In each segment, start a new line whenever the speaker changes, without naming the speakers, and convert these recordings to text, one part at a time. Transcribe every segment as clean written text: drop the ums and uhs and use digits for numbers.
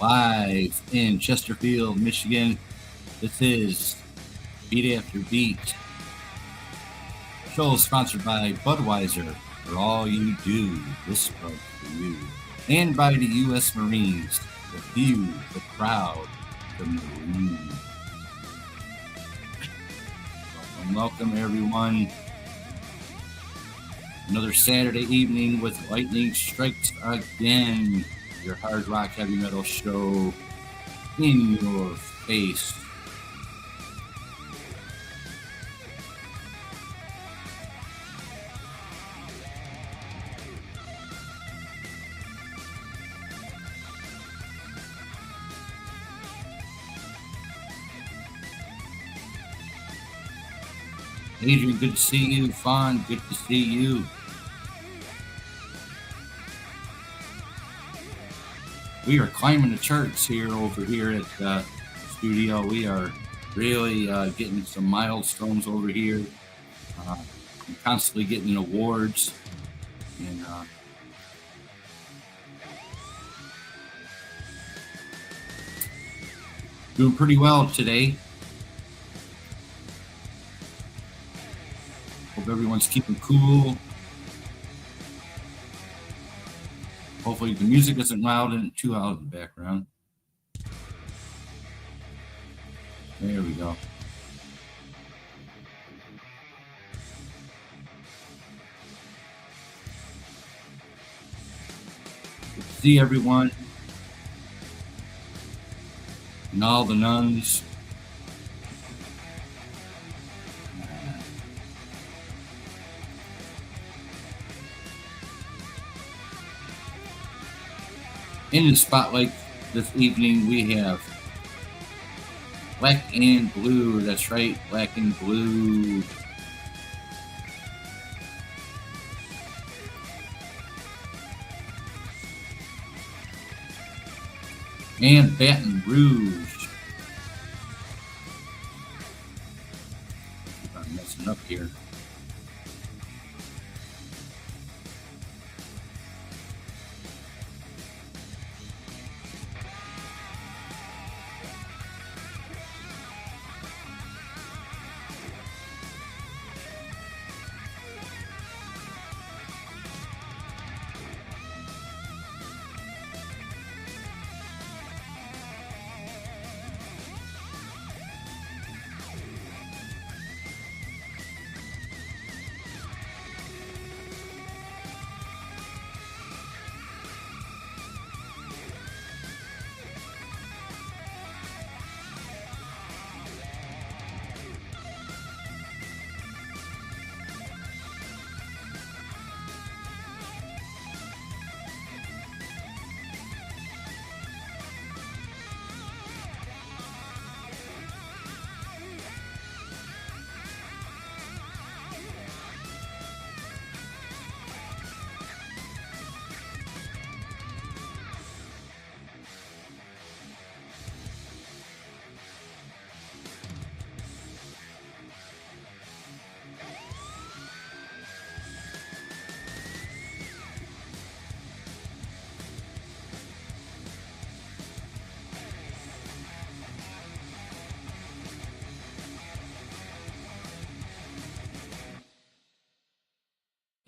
live in Chesterfield, Michigan. This is Beat After Beat. Show sponsored by Budweiser. For all you do, this drug for you. And by the U.S. Marines. The few, the proud, the Marines. Welcome everyone. Another Saturday evening with Lightning Strikes Again. Your hard rock heavy metal show in your face. Adrian, good to see you. Fawn, good to see you. We are climbing the charts over here at the studio. We are really getting some milestones over here. I'm constantly getting awards. And doing pretty well today. Hope everyone's keeping cool. Hopefully the music isn't loud and too loud in the background. There we go. Good to see everyone. And all the nuns. In the spotlight this evening, we have Black and Blue. That's right, Black and Blue. And Baton Rouge. I'm messing up here.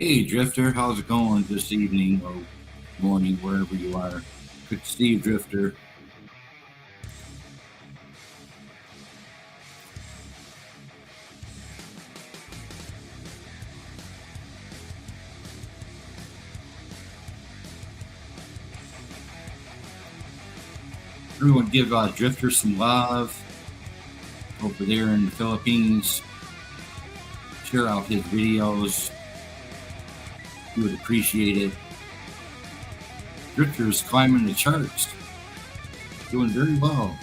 Hey Drifter, how's it going this evening or morning, wherever you are? Good to see you, Drifter. Everyone give Drifter some love over there in the Philippines. Share out his videos. You would appreciate it. Drifter is climbing the charts. Doing very well.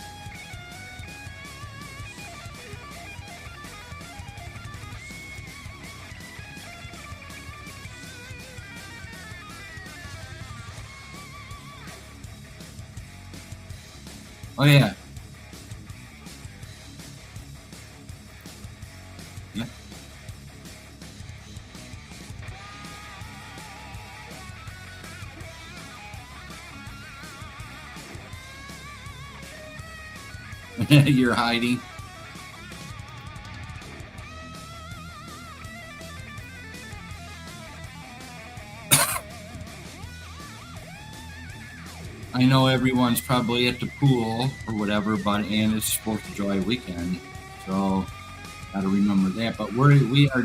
Oh yeah. Yeah. You're hiding. I know everyone's probably at the pool or whatever, but and it's 4th of July weekend, so got to remember that. But we are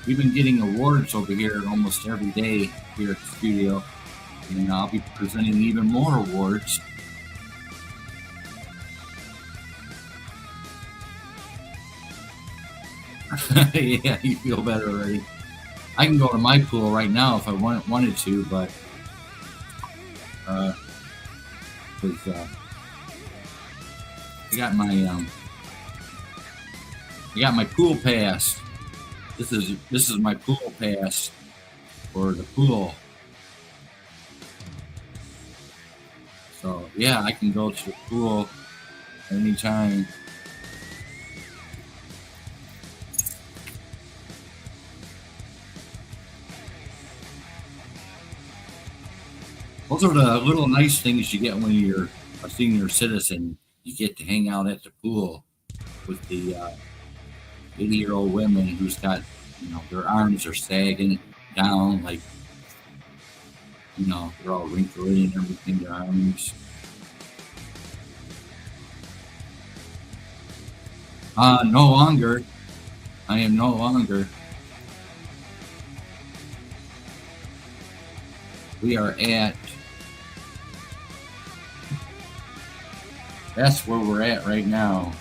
we've been getting awards over here almost every day here at the studio, and I'll be presenting even more awards. Yeah, you feel better already. I can go to my pool right now if I wanted to, but because I got my pool pass. This is my pool pass for the pool. So yeah, I can go to the pool anytime. Those are the little nice things you get when you're a senior citizen. You get to hang out at the pool with the 80-year-old women who's got, their arms are sagging down, like, they're all wrinkly and everything, their arms. No longer. I am no longer. We are at, that's where we're at right now.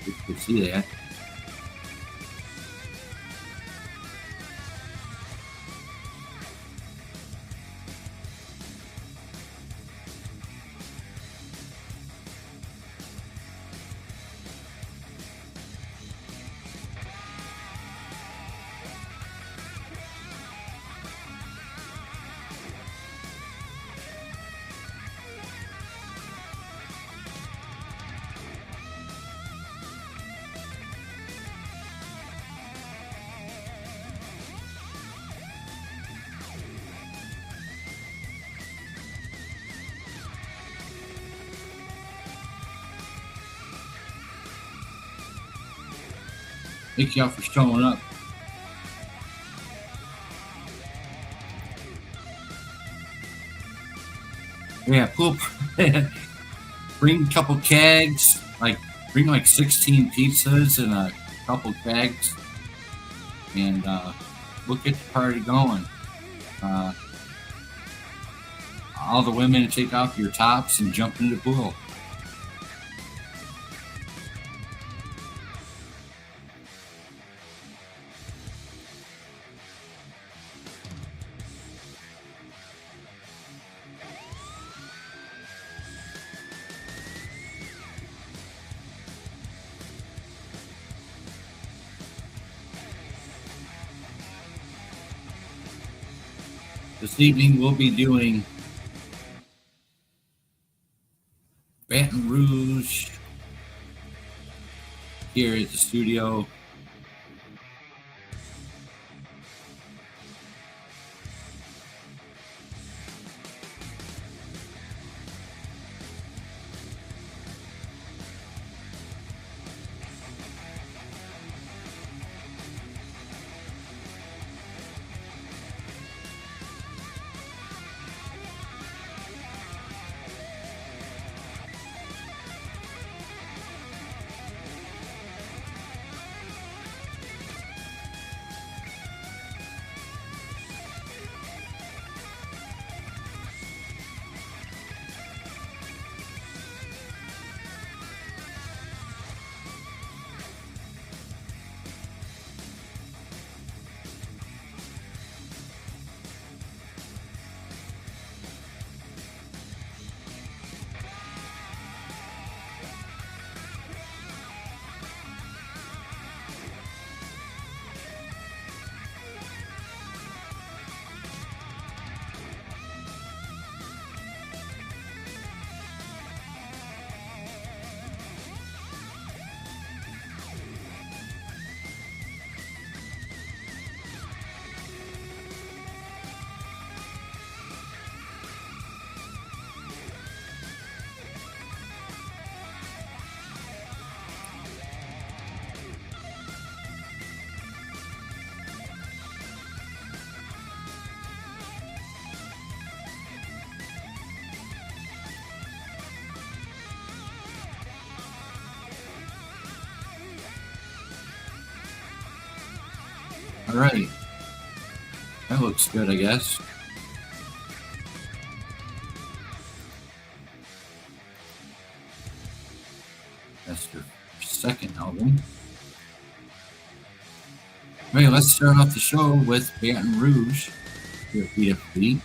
You can see that. Thank y'all for showing up. Yeah, pool. Bring a couple kegs, bring like 16 pizzas and a couple kegs, and we'll get the party going. All the women take off your tops and jump into the pool. This evening we'll be doing Baton Rouge here at the studio. All right. That looks good, I guess. That's their second album. All right, let's start off the show with Baton Rouge here at BFB.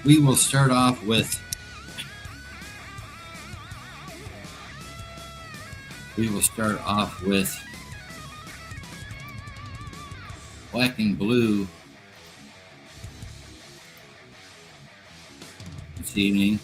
We will start off with Black and Blue this evening.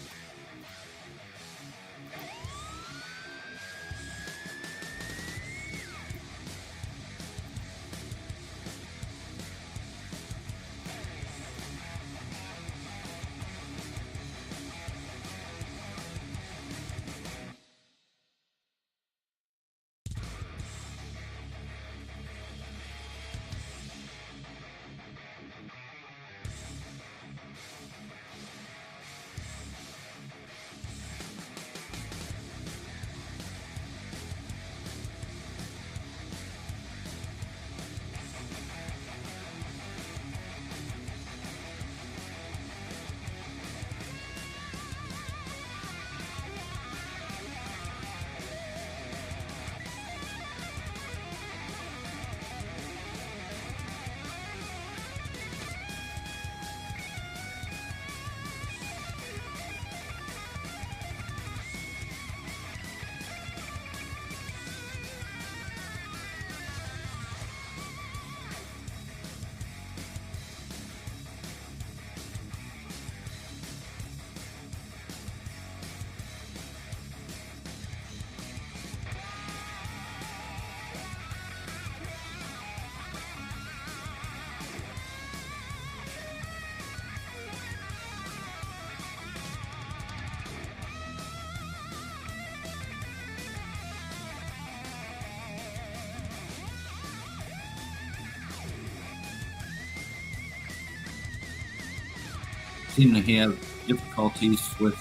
Seem to have difficulties with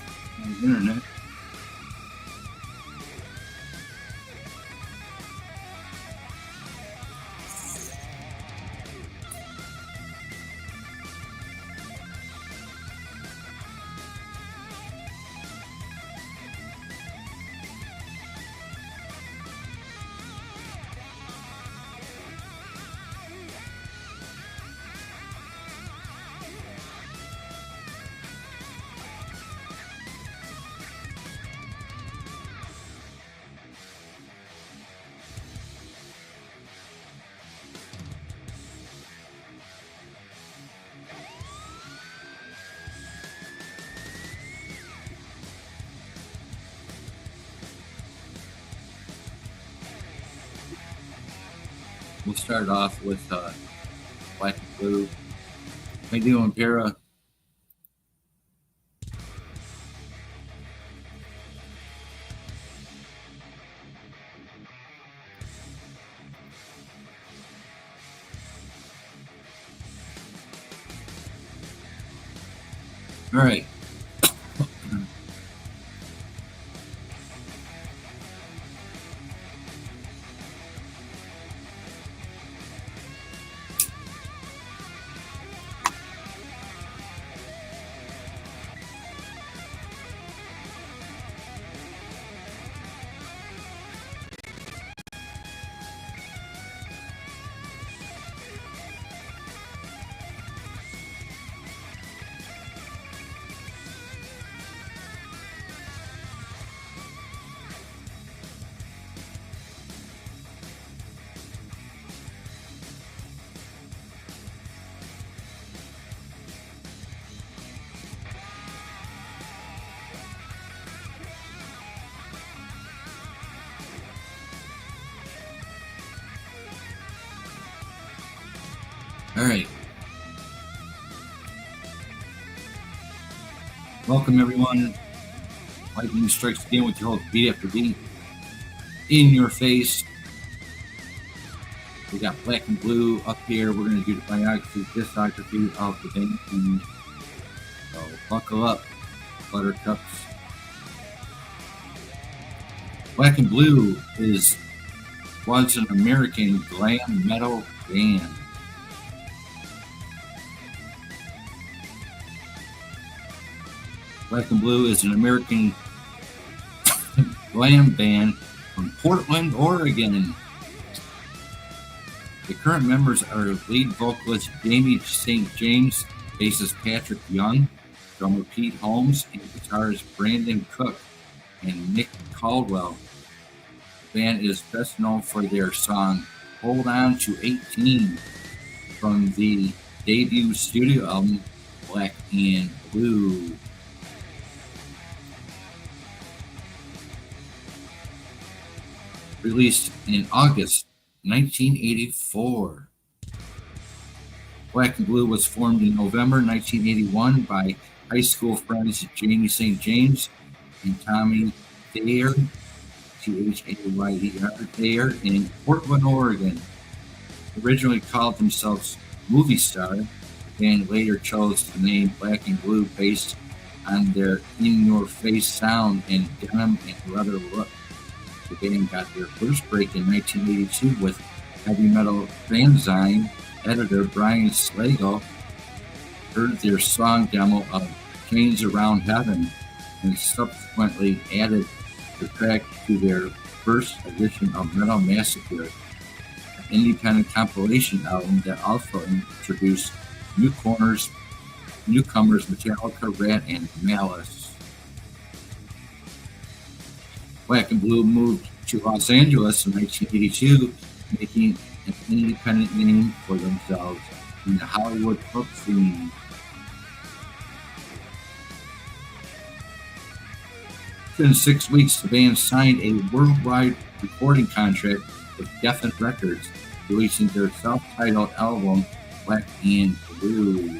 the internet. We'll start off with Black and Blue. How you doing, Para? All right. All right. Welcome, everyone. Lightning strikes again with your host, Beat After Beat. In your face. We got Black and Blue up here. We're going to do the discography of the band. So buckle up, buttercups. Black and Blue was an American glam metal band. Black and Blue is an American glam band from Portland, Oregon. The current members are lead vocalist Jamie St. James, bassist Patrick Young, drummer Pete Holmes, and guitarist Brandon Cook and Nick Caldwell. The band is best known for their song Hold On to 18 from the debut studio album Black and Blue. Released in August 1984. Black and Blue was formed in November 1981 by high school friends Jamie St. James and Tommy Thayer, Thayyer, Thayer, in Portland, Oregon. Originally called themselves Movie Star, the band later chose the name Black and Blue based on their in-your-face sound and denim and leather look. The band got their first break in 1982 with heavy metal fanzine editor Brian Slagle heard their song demo of Chains Around Heaven and subsequently added the track to their first edition of Metal Massacre, an independent compilation album that also introduced newcomers Metallica, Rat, and Malice. Black and Blue moved to Los Angeles in 1982, making an independent name for themselves in the Hollywood punk scene. Within 6 weeks, the band signed a worldwide recording contract with Geffen Records, releasing their self-titled album, Black and Blue.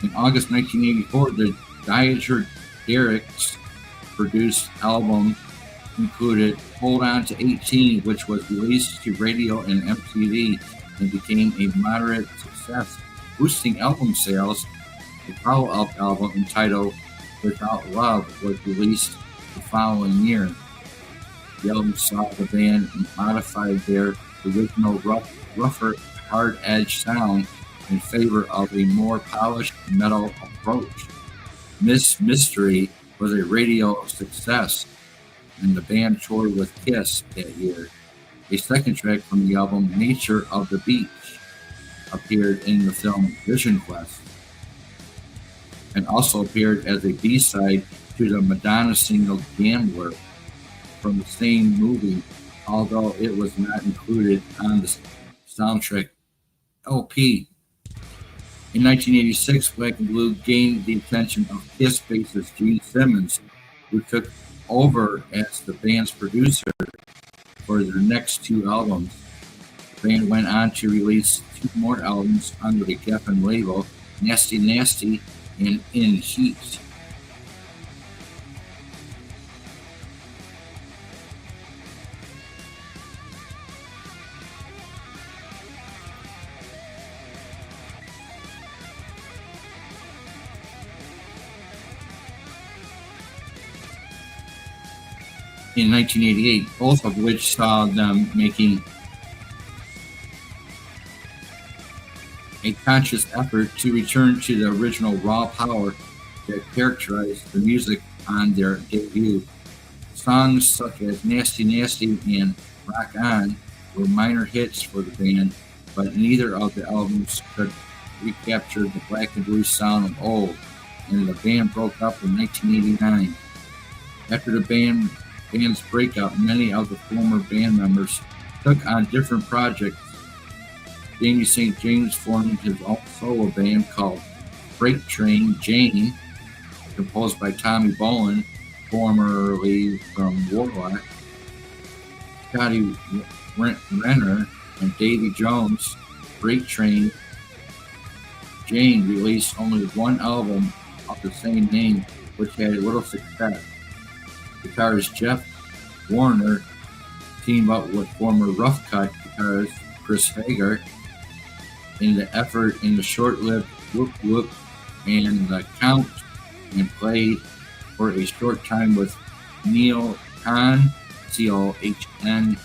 In August 1984, the Dieter Derricks produced album included Hold On to 18, which was released to radio and MTV and became a moderate success, boosting album sales. The follow-up album entitled Without Love was released the following year. The album saw the band modify their original rougher, hard-edged sound in favor of a more polished metal approach. Miss Mystery was a radio success, and the band toured with Kiss that year. A second track from the album, Nature of the Beach, appeared in the film Vision Quest, and also appeared as a B-side to the Madonna single Gambler from the same movie, although it was not included on the soundtrack LP. In 1986, Black and Blue gained the attention of Kiss bassist Gene Simmons, who took over as the band's producer for their next two albums. The band went on to release two more albums under the Geffen label, Nasty Nasty and In Heat. In 1988, both of which saw them making a conscious effort to return to the original raw power that characterized the music on their debut. Songs such as Nasty Nasty and Rock On were minor hits for the band, but neither of the albums could recapture the Black and Blue sound of old, and the band broke up in 1989. After the band's breakup, many of the former band members took on different projects. Jamie St. James formed his own solo band called Freight Train Jane, composed by Tommy Bolin, formerly from Warlock, Scotty Renner, and Davy Jones. Freight Train Jane released only one album of the same name, which had little success. Guitarist Jeff Warner teamed up with former Rough Cut guitarist Chris Hager in the short-lived Whoop Whoop and The Count, and played for a short time with Neil Kahn, C-O-H-N.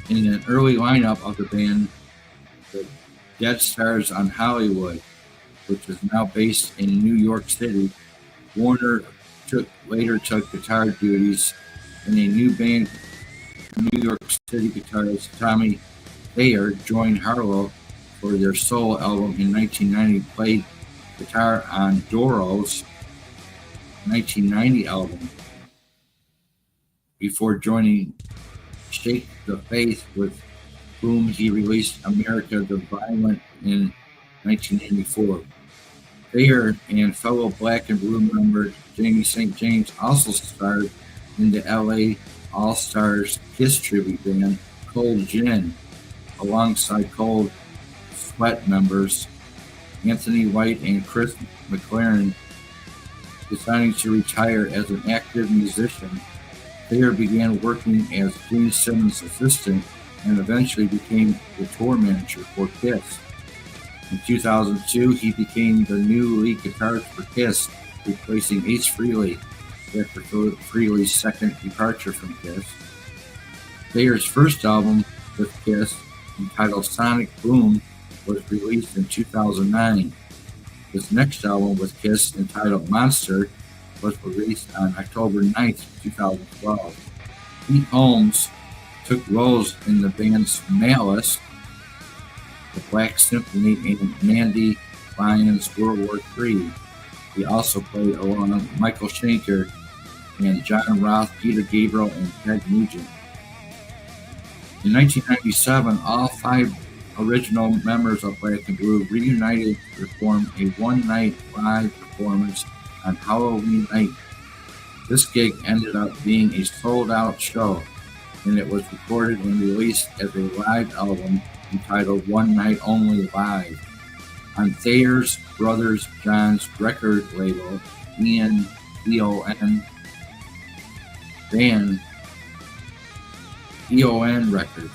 In an early lineup of the band, the Dead Stars on Hollywood, which is now based in New York City. Warner later took guitar duties in a new band. New York City guitarist Tommy Thayer joined Harlow for their solo album in 1990, played guitar on Doro's 1990 album before joining Shake the Faith, with whom he released America the Violent in 1994. Thayer and fellow Black and Blue member Jamie St. James also starred in the LA All-Stars Kiss tribute band Cold Gin, alongside Cold Sweat members Anthony White and Chris McLaren. Deciding to retire as an active musician, Thayer began working as Gene Simmons' assistant and eventually became the tour manager for Kiss. In 2002, he became the new lead guitarist for Kiss, replacing Ace Frehley after Frehley's second departure from Kiss. Thayer's first album with Kiss, entitled Sonic Boom, was released in 2009. His next album with Kiss, entitled Monster, was released on October 9th, 2012. Pete Holmes took roles in the band's Malice, the Black Symphony, and Mandy Lyons' World War III. He also played along with Michael Schenker and John Roth, Peter Gabriel, and Ted Nugent. In 1997, all 5 original members of Black and Blue reunited to perform a one-night live performance on Halloween night. This gig ended up being a sold-out show, and it was recorded and released as a live album entitled One Night Only Live on Thayer's Brothers John's record label, EON Records.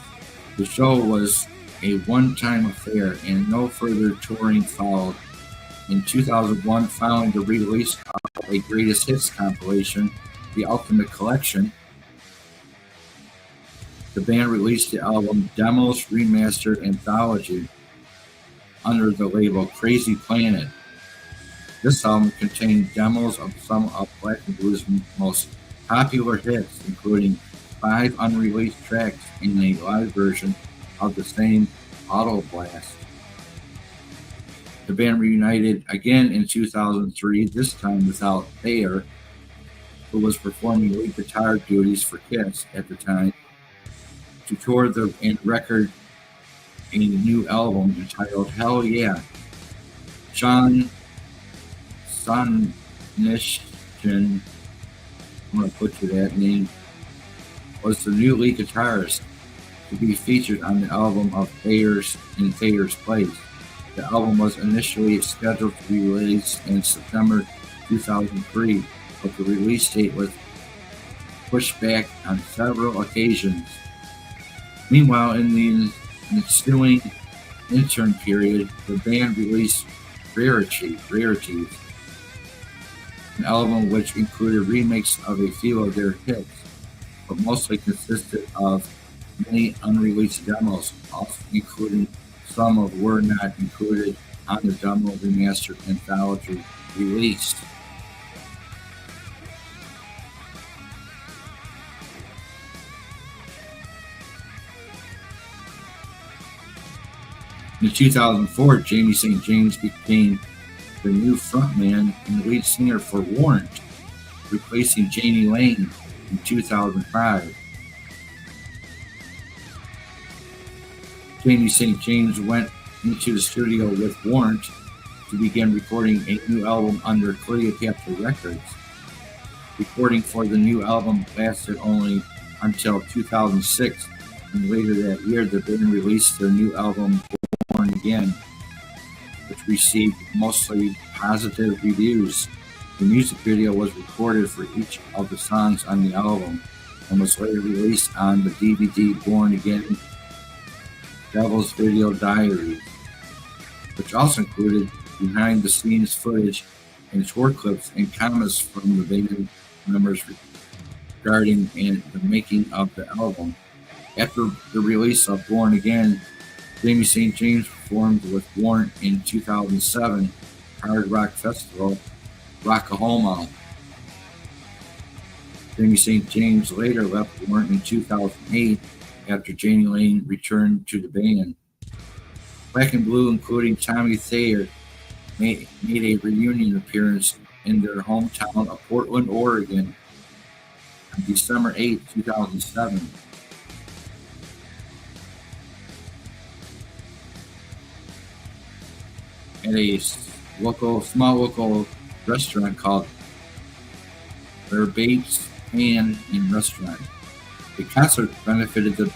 The show was a one-time affair, and no further touring followed. In 2001, following the release of a greatest hits compilation, The Ultimate Collection, the band released the album Demos Remastered Anthology under the label Crazy Planet. This album contained demos of some of Black and Blue's most popular hits, including 5 unreleased tracks in a live version of the same Auto Blast. The band reunited again in 2003, this time without Thayer, who was performing lead guitar duties for Kiss at the time, to tour and record a new album entitled Hell Yeah, Sean Sonishkin, I'm going to butcher that name, was the new lead guitarist to be featured on the album of Thayer's in Thayer's Place. The album was initially scheduled to be released in September 2003, but the release date was pushed back on several occasions. Meanwhile, in the ensuing interim period, the band released Rarities, an album which included remakes of a few of their hits, but mostly consisted of many unreleased demos, also including some of were not included on the demo remastered anthology released. In 2004, Jamie St. James became the new frontman and lead singer for Warrant, replacing Janie Lane in 2005. Jamie St. James went into the studio with Warrant to begin recording a new album under Cleopatra Records. Recording for the new album lasted only until 2006, and later that year the band released their new album Born Again, which received mostly positive reviews. The music video was recorded for each of the songs on the album and was later released on the DVD Born Again Devil's Video Diaries, which also included behind-the-scenes footage and tour clips and comments from the band members regarding the making of the album. After the release of Born Again, Jamie St. James performed with Warrant in 2007 hard rock festival Rockahoma. Jamie St. James later left Warrant in 2008 after Janie Lane returned to the band. Black and Blue, including Tommy Thayer, made a reunion appearance in their hometown of Portland, Oregon on December 8, 2007. At a small local restaurant called BEATAFTERBEAT Inn and Restaurant. The concert benefited the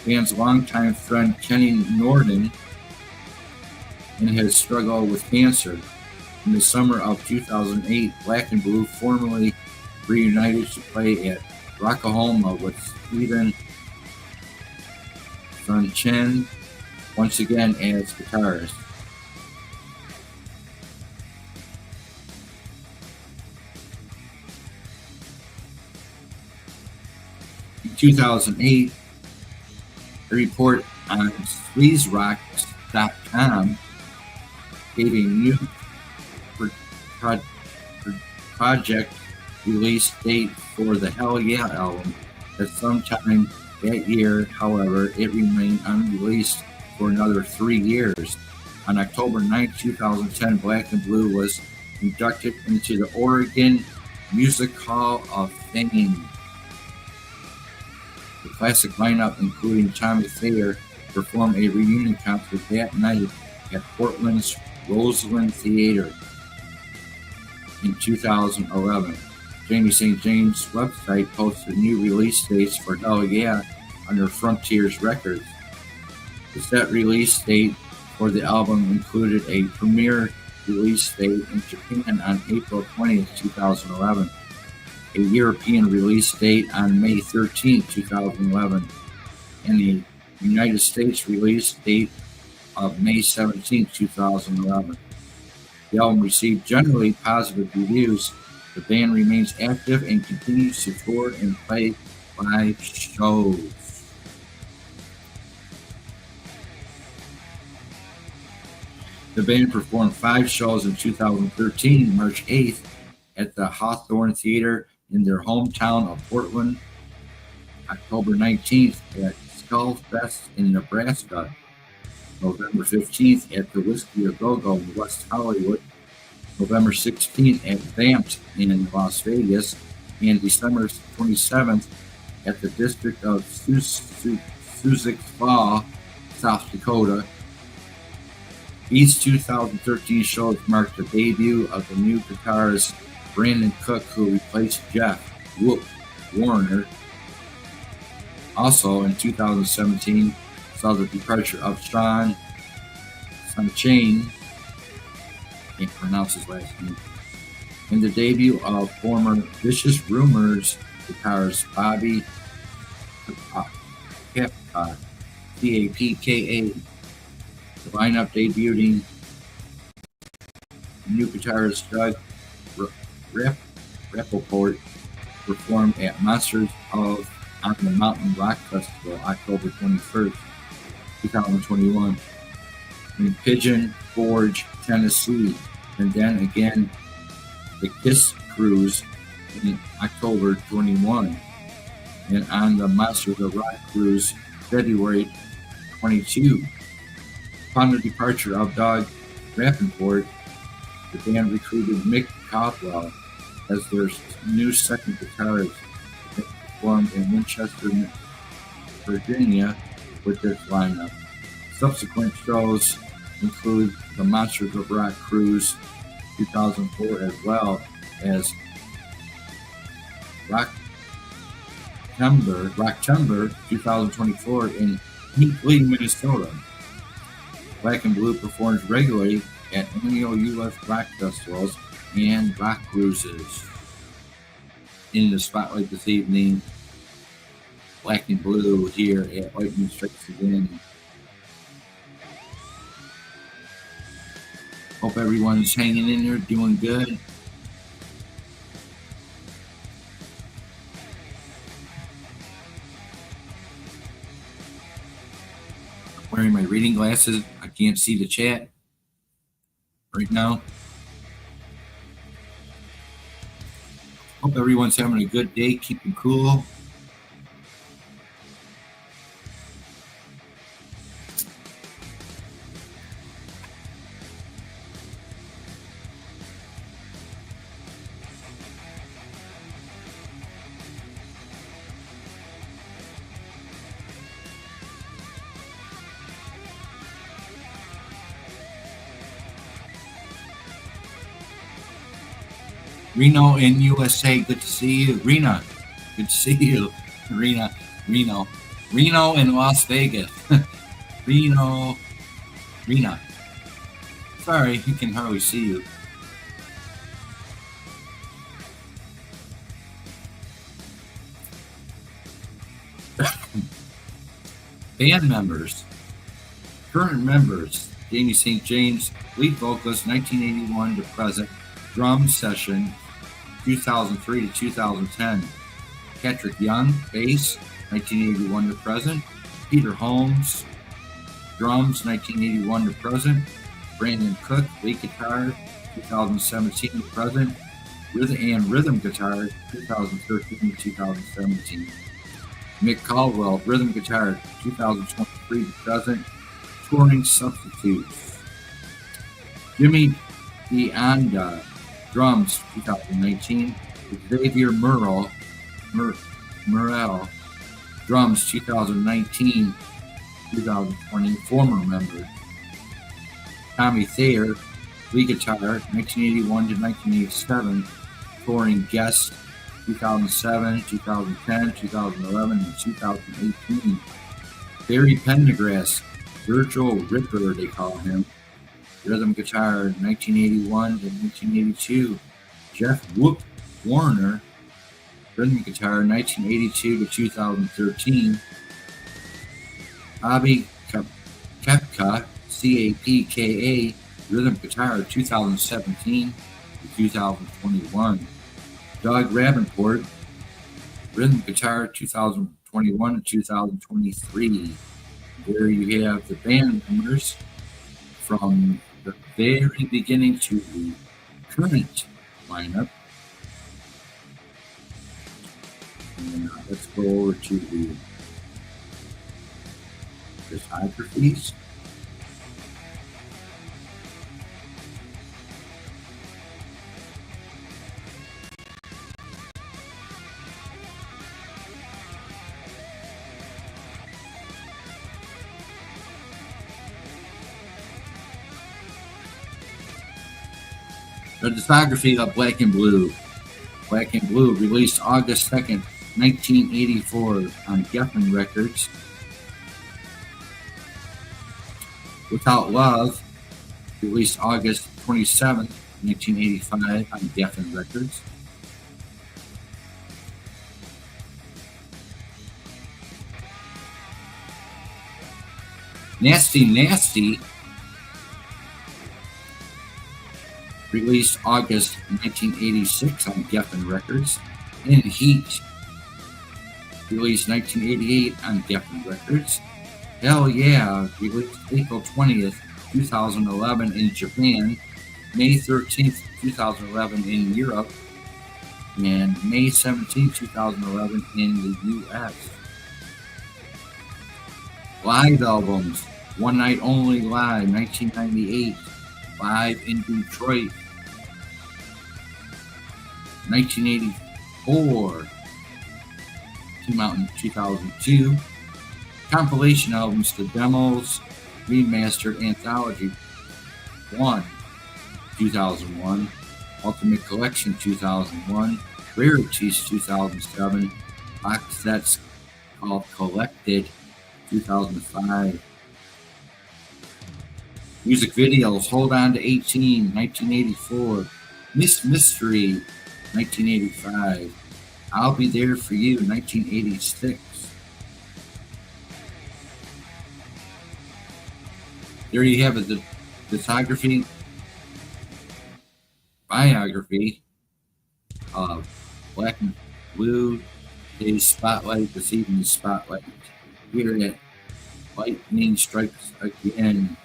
band's longtime friend Kenny Norden and his struggle with cancer. In the summer of 2008, Black and Blue formally reunited to play at Rockahoma with Stephen Sunchen once again as guitarist. In 2008, a report on SqueezeRocks.com gave a new project release date for the Hell Yeah album at sometime that year. However, it remained unreleased for another 3 years. On October 9, 2010, Black and Blue was inducted into the Oregon Music Hall of Fame. The classic lineup, including Tommy Thayer, performed a reunion concert that night at Portland's Roseland Theater in 2011. Jamie St. James' website posted new release dates for Hell Yeah under Frontiers Records. The set release date for the album included a premiere release date in Japan on April 20th, 2011, a European release date on May 13th, 2011, and the United States release date of May 17th, 2011. The album received generally positive reviews. The band remains active and continues to tour and play live shows. The band performed 5 shows in 2013, March 8th at the Hawthorne Theater in their hometown of Portland, October 19th at Skullfest in Nebraska, November 15th at the Whiskey A Go-Go in West Hollywood, November 16th at Vamped in Las Vegas, and December 27th at the District of Sioux Falls, South Dakota. These 2013 shows marked the debut of the new guitarist Brandon Cook, who replaced Jeff Whoop Warner. Also in 2017, saw the departure of Sean Sunchain, can't pronounce his last name, and the debut of former Vicious Rumors guitarist Bobby Capka, CAPKA. The lineup debuting new guitarist Doug Rappaport performed at Monsters of on the Mountain Rock Festival October 21st, 2021 in Pigeon Forge, Tennessee, and then again the Kiss Cruise in October 21, and on the Monsters of Rock Cruise February 22. Upon the departure of Doug Rappaport, the band recruited Mick Caldwell as their new second guitarist. They performed in Winchester, Virginia with this lineup. Subsequent shows include the Monsters of Rock Cruise 2004 as well as Rocktember 2024 in Hinkley, Minnesota. Black and Blue performs regularly at annual U.S. rock festivals and rock cruises. In the spotlight this evening, Black and Blue here at Lightning Strikes Again. Hope everyone's hanging in there, doing good. I'm wearing my reading glasses. I can't see the chat right now. Hope everyone's having a good day, keeping cool. Reno in USA, good to see you. Rena, good to see you. Reno in Las Vegas. Rena. Sorry, you can hardly see you. Band members. Current members: Jamie St. James, lead vocalist 1981 to present, drum session 2003 to 2010. Patrick Young, bass 1981 to present. Peter Holmes, drums 1981 to present. Brandon Cook, lead guitar 2017 to present. Rhythm guitar 2013 to 2017. Mick Caldwell, rhythm guitar 2023 to present. Touring substitutes: Jimmy Deanda, drums 2019. Xavier Murrell, drums 2019, 2020, former member. Tommy Thayer, lead guitar 1981 to 1987, touring guest 2007, 2010, 2011, and 2018. Barry Pendergrass, Virtual Ripper they call him, rhythm guitar 1981 to 1982. Jeff Whoop Warner, rhythm guitar 1982 to 2013. Bobby Capka, CAPKA, rhythm guitar 2017 to 2021. Doug Rappaport, rhythm guitar 2021 to 2023. There you have the band members from the very beginning to the current lineup. And let's go over to the discographies. A discography of Black and Blue. Black and Blue, released August 2nd, 1984 on Geffen Records. Without Love, released August 27th, 1985 on Geffen Records. Nasty Nasty, released August 1986 on Geffen Records. In Heat, released 1988 on Geffen Records. Hell Yeah, released April 20th, 2011 in Japan, May 13th, 2011 in Europe, and May 17th, 2011 in the US. Live albums: One Night Only Live, 1998, live in Detroit. 1984, came out in 2002. Compilation albums: The Demos Remastered Anthology 1, 2001, Ultimate Collection 2001, Rarities 2007, box sets called Collected 2005. Music videos: Hold On to 18, 1984, Miss Mystery, 1985, I'll Be There For You, 1986. There you have it, the discography, biography of Black and Blue. Today's spotlight, this evening's spotlight, here at Lightning Strikes Again.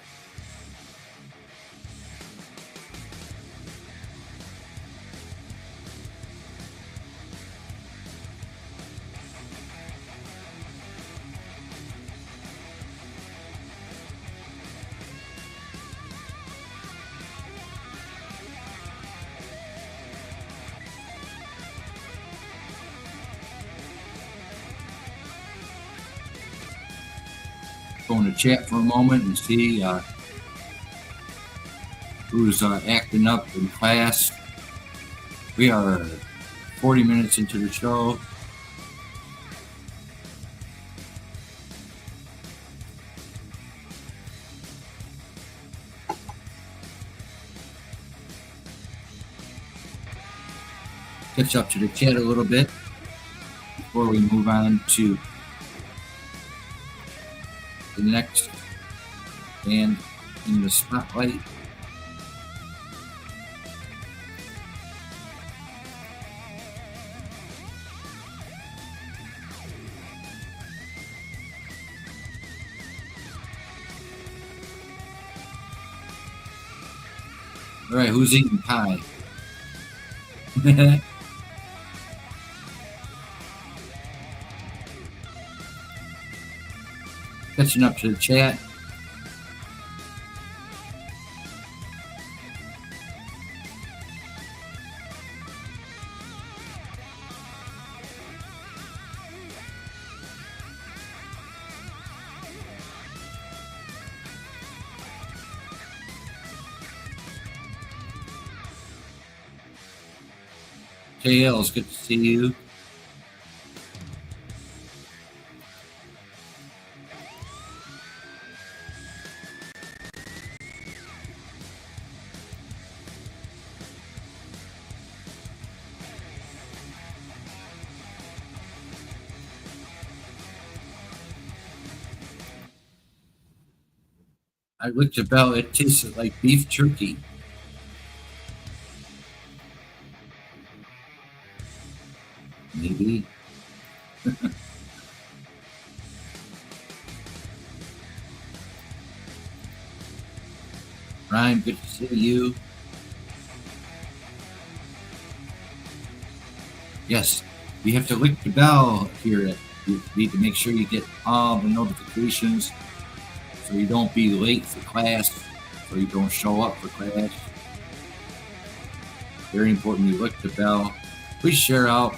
Going to chat for a moment and see who's acting up in class. We are 40 minutes into the show. Catch up to the chat a little bit before we move on to the next band in the spotlight. All right, who's eating pie? Catching up to the chat. KL, it's good to see you. I looked at Bell, it tasted like beef jerky. Maybe. Ryan, good to see you. Yes, you have to lick the bell here. You need to make sure you get all the notifications so you don't be late for class, so you don't show up for class. Very important you lick the bell. Please share out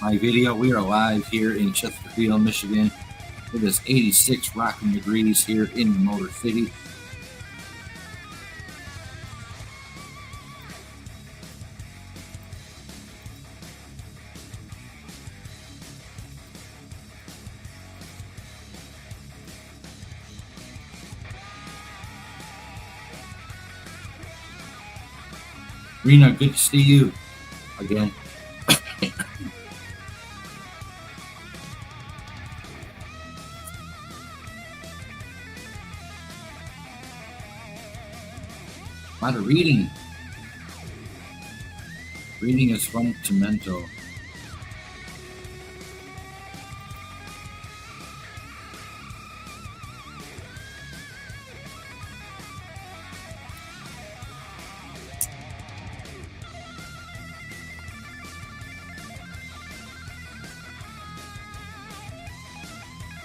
my video. We are live here in Chesterfield, Michigan. It is 86 rocking degrees here in the Motor City. Rena, good to see you again. A lot of reading. Reading is fundamental.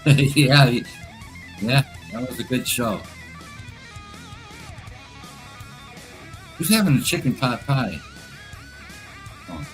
Yeah, yeah, that was a good show. Who's having a chicken pot pie? Oh.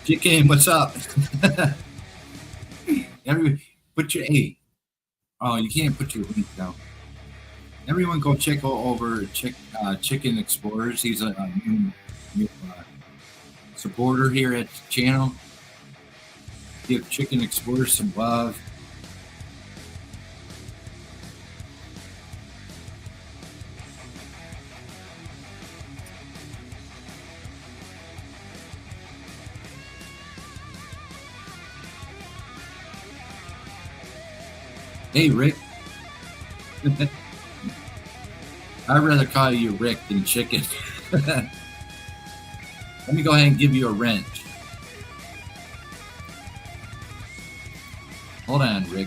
Chicken, what's up? Put your A. Oh, you can't put your link down. Everyone go check over Chicken Explorers. He's a new supporter here at the channel. Give Chicken Explorers some love. Hey, Rick. I'd rather call you Rick than Chicken. Let me go ahead and give you a wrench. Hold on, Rick.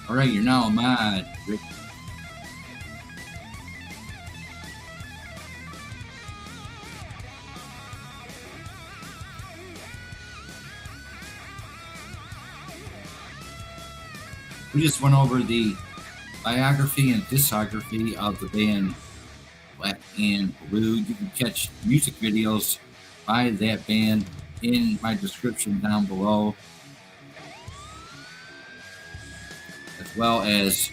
All right, you're now a mod, Rick. We just went over the biography and discography of the band Black and Blue. You can catch music videos by that band in my description down below, as well as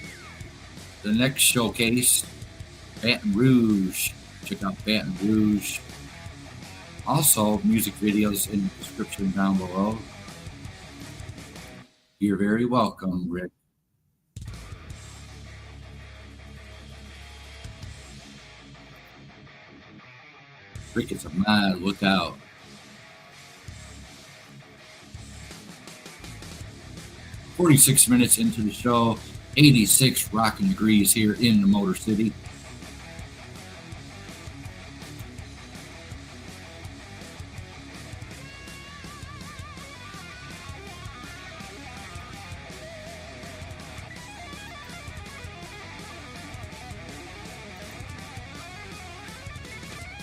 the next showcase, Baton Rouge. Check out Baton Rouge. Also, music videos in the description down below. You're very welcome, Rick. Rick is a mod, look out. "46 minutes into the show, 86 rocking degrees here in the Motor City.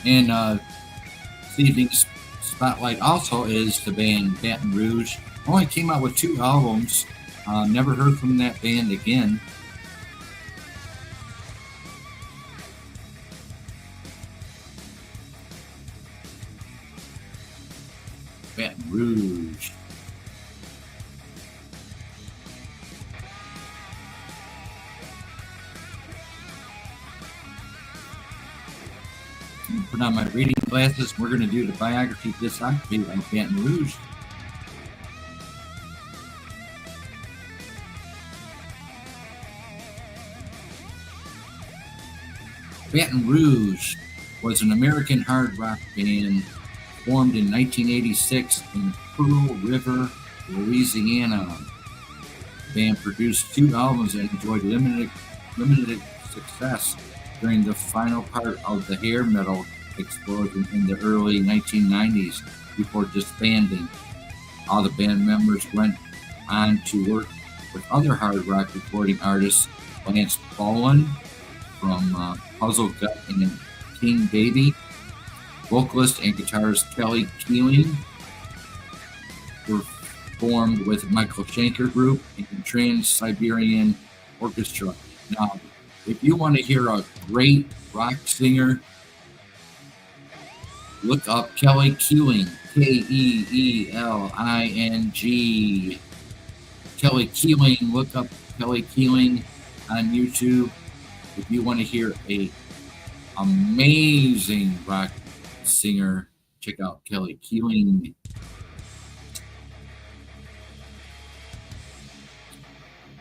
And this evening's spotlight also is the band Baton Rouge. Only came out with 2 albums. Never heard from that band again. Baton Rouge. Put on my reading glasses. We're going to do the biography discography of Baton Rouge. Baton Rouge was an American hard rock band formed in 1986 in Pearl River, Louisiana. The band produced 2 albums and enjoyed limited success during the final part of the hair metal explosion in the early 1990s before disbanding. All the band members went on to work with other hard rock recording artists, Lance Bowen from Puzzle Gut and King Baby, vocalist and guitarist Kelly Keeling were formed with Michael Schenker Group and Trans-Siberian Orchestra. Now, if you want to hear a great rock singer, look up Kelly Keeling, Keeling. Kelly Keeling, look up Kelly Keeling on YouTube. If you want to hear a amazing rock singer, check out Kelly Keeling.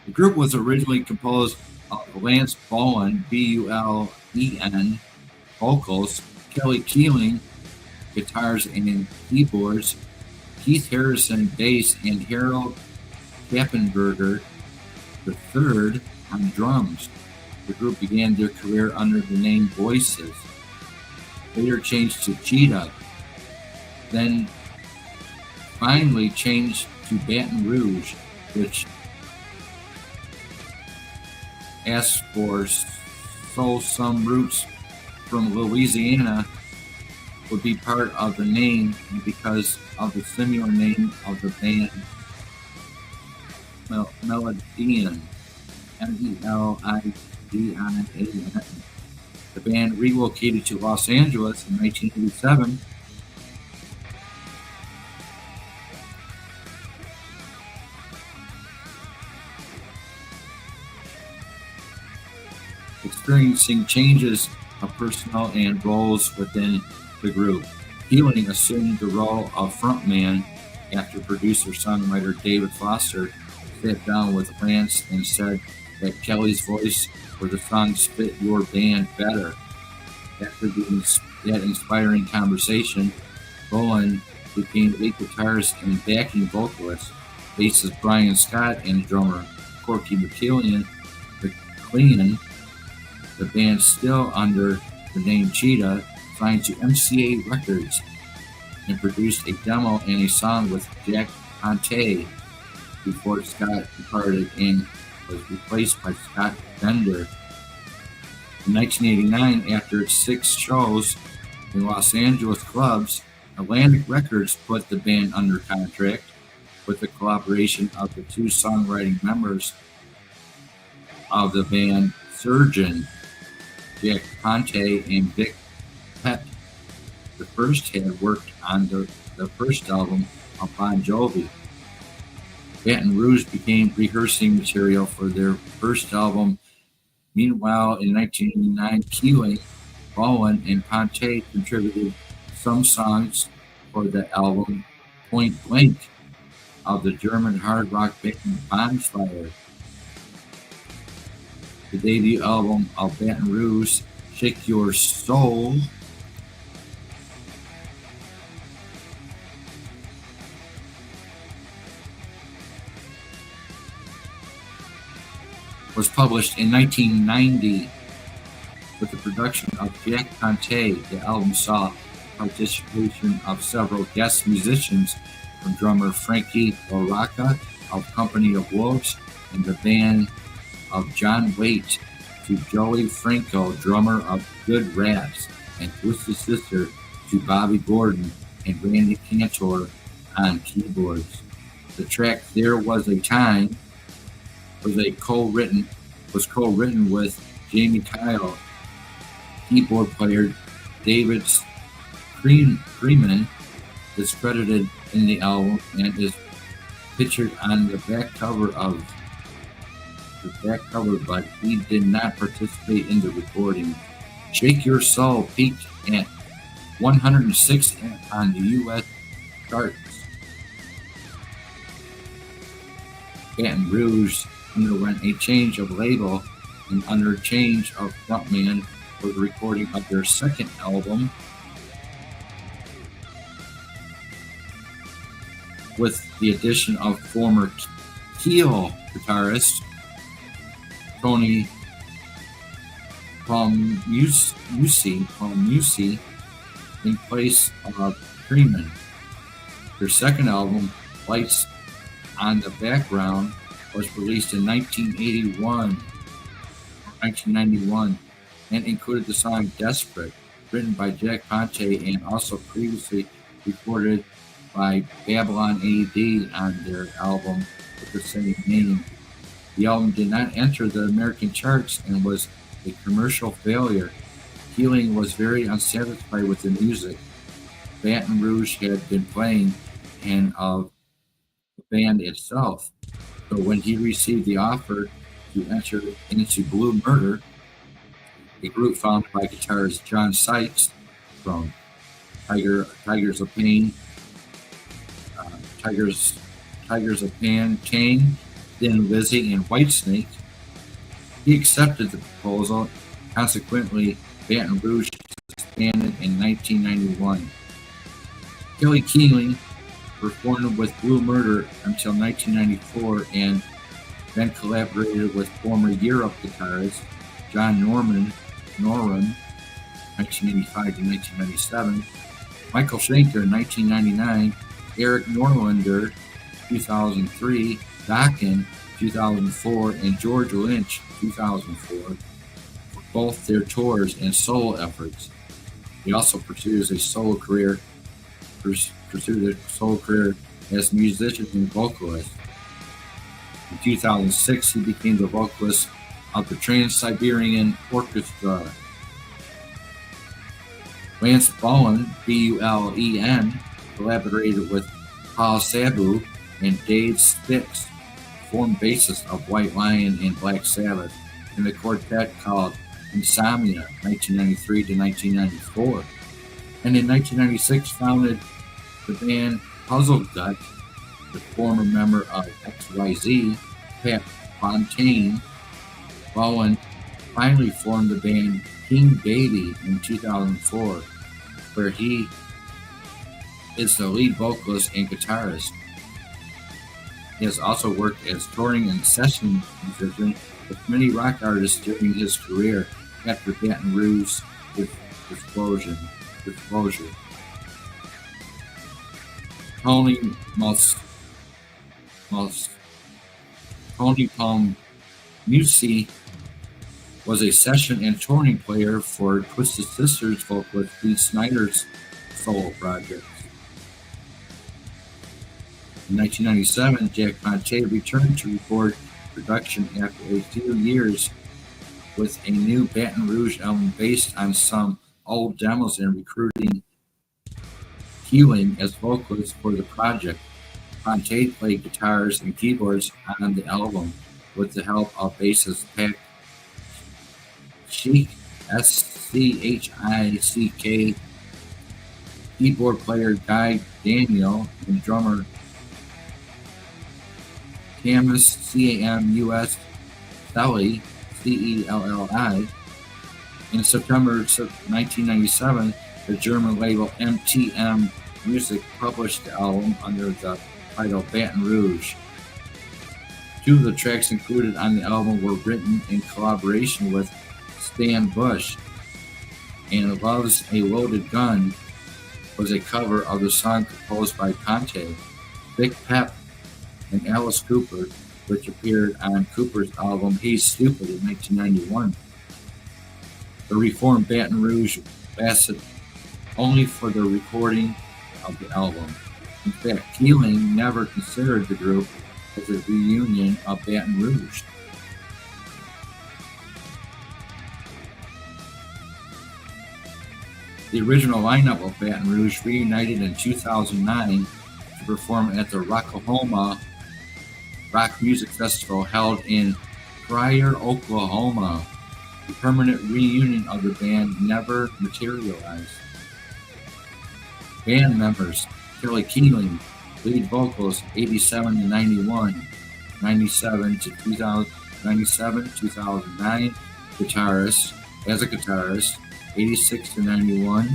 The group was originally composed of Lance Bowen, Bulen, vocals, Kelly Keeling, guitars and keyboards, Keith Harrison, bass, and Harold Kappenberger III on drums. The group began their career under the name Voices, later changed to Cheetah, then finally changed to Baton Rouge, which asked for so some roots from Louisiana would be part of the name because of the similar name of the band, Melodian, Melidin. The band relocated to Los Angeles in 1987. Experiencing changes of personnel and roles within the group. Keeling assumed the role of frontman after producer-songwriter David Foster sat down with Lance and said that Kelly's voice for the songs fit your band better. After that inspiring conversation, Bowen became lead guitarist and backing vocalist, bassist Brian Scott, and drummer Corky McLean. The band, still under the name Cheetah, signed to MCA Records and produced a demo and a song with Jack Conte before Scott departed and was replaced by Scott Bender. In 1989, after its 6 shows in Los Angeles clubs, Atlantic Records put the band under contract with the collaboration of the 2 songwriting members of the band, Surgeon, Jack Conte and Vic Pett. The first had worked on the first album of Bon Jovi. Baton Rouge began rehearsing material for their first album. Meanwhile, in 1989, Keeling, Bowen, and Ponte contributed some songs for the album Point Blank of the German hard rock band Bonfire. The debut album of Baton Rouge, Shake Your Soul, was published in 1990 with the production of Jack Conte. The album saw participation of several guest musicians, from drummer Frankie Baraka of Company of Wolves and the band of John Waite, to Joey Franco, drummer of Good Rats, and Twisted Sister, to Bobby Gordon and Randy Cantor on keyboards. The track "There Was a Time" was co-written with Jamie Kyle, keyboard player David Freeman is credited in the album and is pictured on the back cover, but he did not participate in the recording. Shake Your Soul peaked at 106 on the U.S. charts. Baton Rouge underwent a change of label and under change of frontman for the recording of their second album, with the addition of former Keel guitarist Tony Palmucci in place of Freeman. Their second album, Lights on the Background, was released in 1991, and included the song Desperate, written by Jack Ponte and also previously recorded by Babylon AD on their album with the same name. The album did not enter the American charts and was a commercial failure. Keeling was very unsatisfied with the music Baton Rouge had been playing and of the band itself. So when he received the offer to enter into Blue Murder, a group founded by guitarist John Sykes from Tigers of Pain, Tigers of Pan, Kane, Thin Lizzy, and Whitesnake, he accepted the proposal. Consequently, Baton Rouge disbanded in 1991. Kelly Keeling performed with Blue Murder until 1994 and then collaborated with former Europe guitarist John Norum, 1985 to 1997, Michael Schenker, 1999, Eric Norlander, 2003, Dokken, 2004, and George Lynch, 2004, for both their tours and solo efforts. He also pursued a solo career as musician and vocalist. In 2006, he became the vocalist of the Trans-Siberian Orchestra. Lance Bullen, Bulen, collaborated with Paul Sabu and Dave Stix, former bassist of White Lion and Black Sabbath, in the quartet called Insomnia, 1993 to 1994. And in 1996 founded the band Puzzle Gut, the former member of XYZ, Pat Fontaine. Bowen finally formed the band King Baby in 2004, where he is the lead vocalist and guitarist. He has also worked as touring and session musician with many rock artists during his career after Baton Rouge disclosure. Tony Palmucci was a session and touring player for Twisted Sisters vocalist Dee Snider's solo projects. In 1997, Jack Ponte returned to record production after a few years with a new Baton Rouge album based on some old demos and recruiting Keeling as vocalist for the project. Ponte played guitars and keyboards on the album with the help of bassist Pat Schick, Schick, keyboard player Guy Daniel, and drummer Camus, Camus Celli, Celli. In September 1997, the German label MTM Music published the album under the title Baton Rouge. Two of the tracks included on the album were written in collaboration with Stan Bush, and Love's a Loaded Gun was a cover of the song composed by Ponte, Big Pep, and Alice Cooper, which appeared on Cooper's album He's Stupid in 1991. The reformed Baton Rouge lasted only for the recording of the album. In fact, Keeling never considered the group as a reunion of Baton Rouge. The original lineup of Baton Rouge reunited in 2009 to perform at the Rocklahoma Rock Music Festival held in Pryor, Oklahoma. The permanent reunion of the band never materialized. Band members: Kelly Keeling, lead vocals, 87 to 91, 97 to 2009, guitarist as a guitarist, 86 to 91,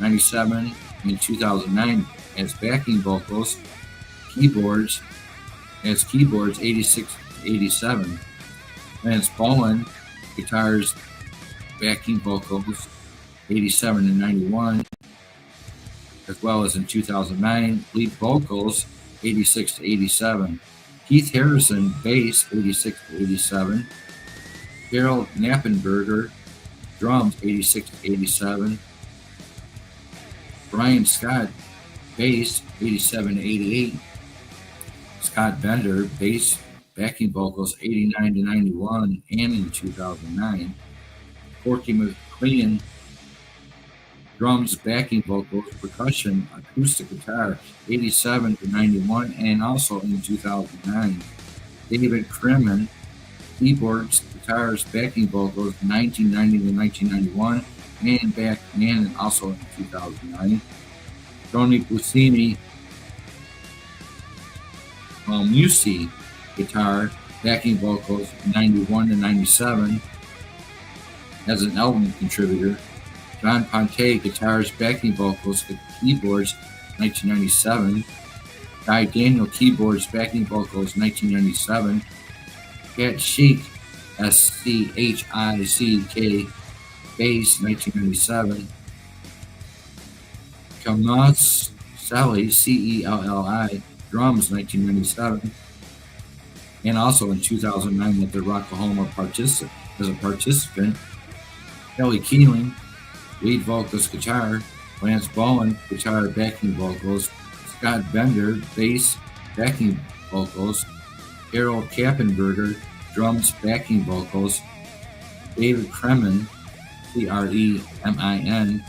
97, and 2009 as backing vocals, keyboards, 86 to 87. Lance Bowen, guitars, backing vocals, 87 and 91, as well as in 2009, lead vocals, 86 to 87. Keith Harrison, bass, 86 to 87. Harold Knappenberger, drums, 86 to 87. Brian Scott, bass, 87 to 88. Scott Bender, bass, backing vocals, 89 to 91, and in 2009. Corky McLean, drums, backing vocals, percussion, acoustic guitar, 87 to 91, and also in 2009. David Kremen, keyboards, guitars, backing vocals, 1990 to 1991, and also in 2009. Tony Buscemi, Musi, guitar, backing vocals, 91 to 97, as an album contributor. John Ponte, guitars, backing vocals, keyboards, 1997. Guy Daniel, keyboards, backing vocals, 1997. Cat Chic, SCHICK, bass, 1997. Kamas Sally, CELLI, drums, 1997. And also in 2009 at the Rocklahoma as a participant. Kelly Keeling, lead vocals, guitar. Lance Bowen, guitar, backing vocals. Scott Bender, bass, backing vocals. Harold Kappenberger, drums, backing vocals. David Kremen, Kremin,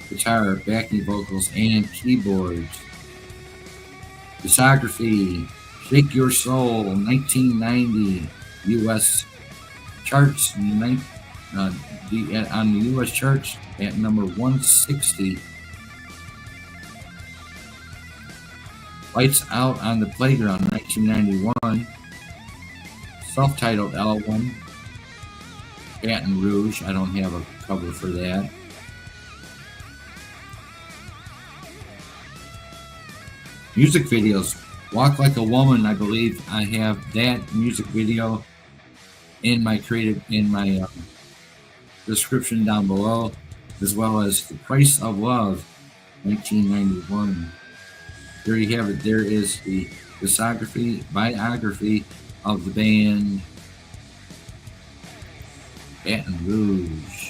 guitar, backing vocals, and keyboards. Discography: Shake Your Soul, 1990, U.S. charts, on the U.S. charts at number 160. Lights Out on the Playground, 1991. Self-titled album, Baton Rouge. I don't have a cover for that. Music videos. Walk Like a Woman, I believe I have that music video in my description down below, as well as The Price of Love, 1991. There you have it. There is the biography of the band Baton Rouge.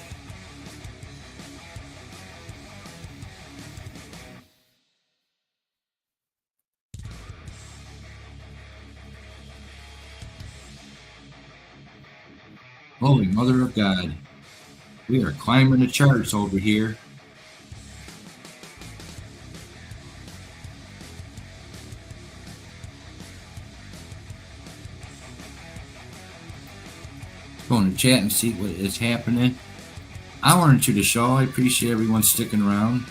Holy Mother of God. We are climbing the charts over here. Going to chat and see what is happening. Hour into the show. I appreciate everyone sticking around.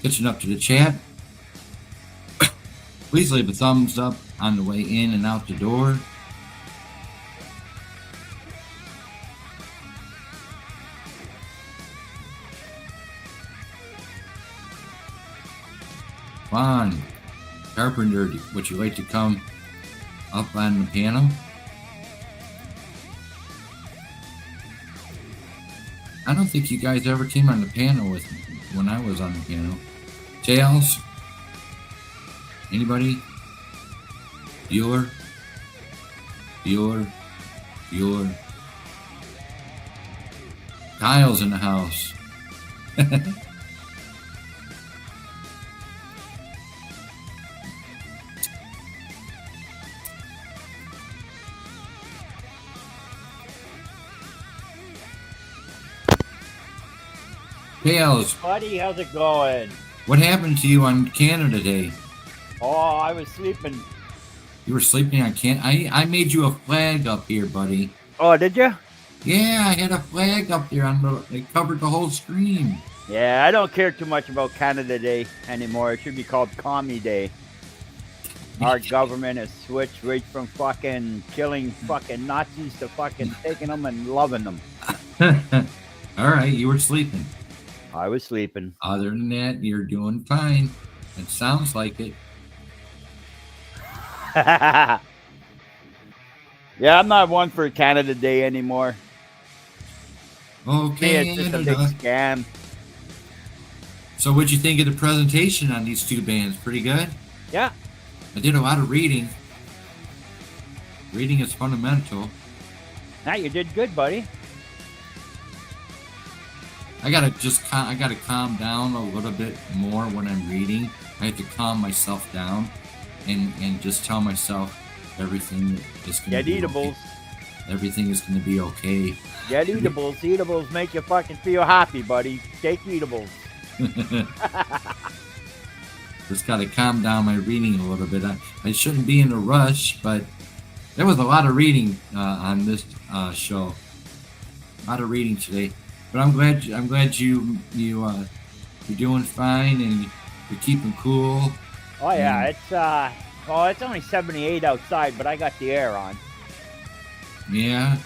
Catching up to the chat. Please leave a thumbs up on the way in and out the door. Juan Carpenter, would you like to come up on the piano? I don't think you guys ever came on the piano with me when I was on the piano. Tails? Anybody? Bueller? Kyle's in the house. Tails,
Buddy, how's it going?
what happened to you on Canada Day?
Oh, I was sleeping.
You were sleeping on I made you a flag up here, buddy.
Oh, did you?
Yeah, I had a flag up there it covered the whole screen.
Yeah, I don't care too much about Canada Day anymore. It should be called Commie Day. Our government has switched right from fucking killing fucking Nazis to fucking taking them and loving them.
All right, you were sleeping.
I was sleeping.
Other than that, you're doing fine. It sounds like it.
Yeah, I'm not one for Canada Day anymore.
Okay,
It's just a big scam.
So what'd you think of the presentation on these two bands? Pretty good?
Yeah.
I did a lot of reading. Reading is fundamental.
Now you did good, buddy.
I gotta calm down a little bit more when I'm reading. I have to calm myself down and just tell myself everything is gonna be
eatables.
Okay. Everything is gonna be okay.
Get eatables. Eatables make you fucking feel happy, buddy. Take eatables.
Just gotta calm down my reading a little bit. I shouldn't be in a rush, but there was a lot of reading on this show. A lot of reading today. But I'm glad you're doing fine and you're keeping cool.
Oh yeah, it's only 78 outside, but I got the air on.
Yeah.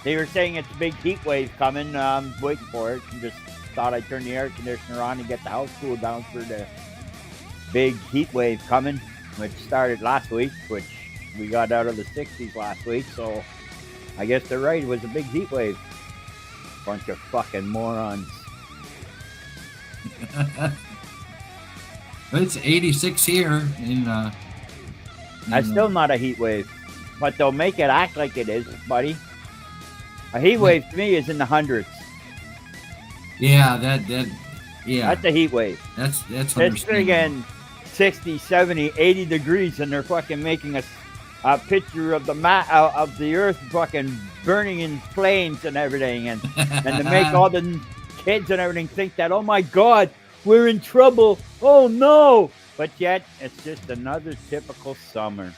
They were saying it's a big heat wave coming. I'm waiting for it. Just thought I'd turn the air conditioner on and get the house cooled down for the big heat wave coming, which started last week, which we got out of the 60s last week. So I guess they're right. It was a big heat wave. Bunch of fucking morons.
It's 86 here in
That's still not a heat wave, but they'll make it act like it is, buddy. A heat wave to me is in the hundreds.
Yeah, yeah.
That's a heat wave.
That's
It's friggin' 60, 70, 80 degrees, and they're fucking making a picture of the earth fucking burning in flames and everything, and to make all the kids and everything think that, oh my God, we're in trouble. Oh no! But yet, it's just another typical summer.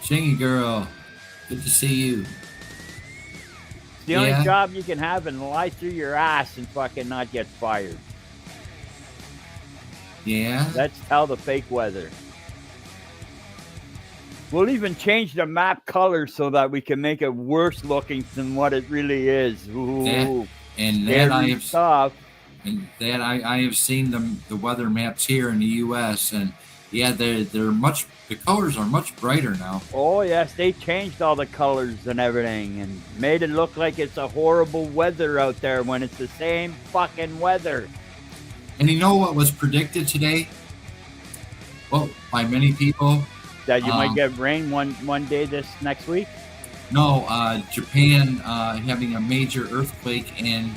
Shingy girl, good to see you.
It's the only job you can have and lie through your ass and fucking not get fired.
Yeah.
Let's tell the fake weather. We'll even change the map color so that we can make it worse looking than what it really is. Ooh.
I have seen the weather maps here in the U.S. and yeah, the colors are much brighter now.
Oh yes, they changed all the colors and everything and made it look like it's a horrible weather out there when it's the same fucking weather.
And you know what was predicted today? Well, by many people.
That you might get rain one day this next week?
No, Japan having a major earthquake and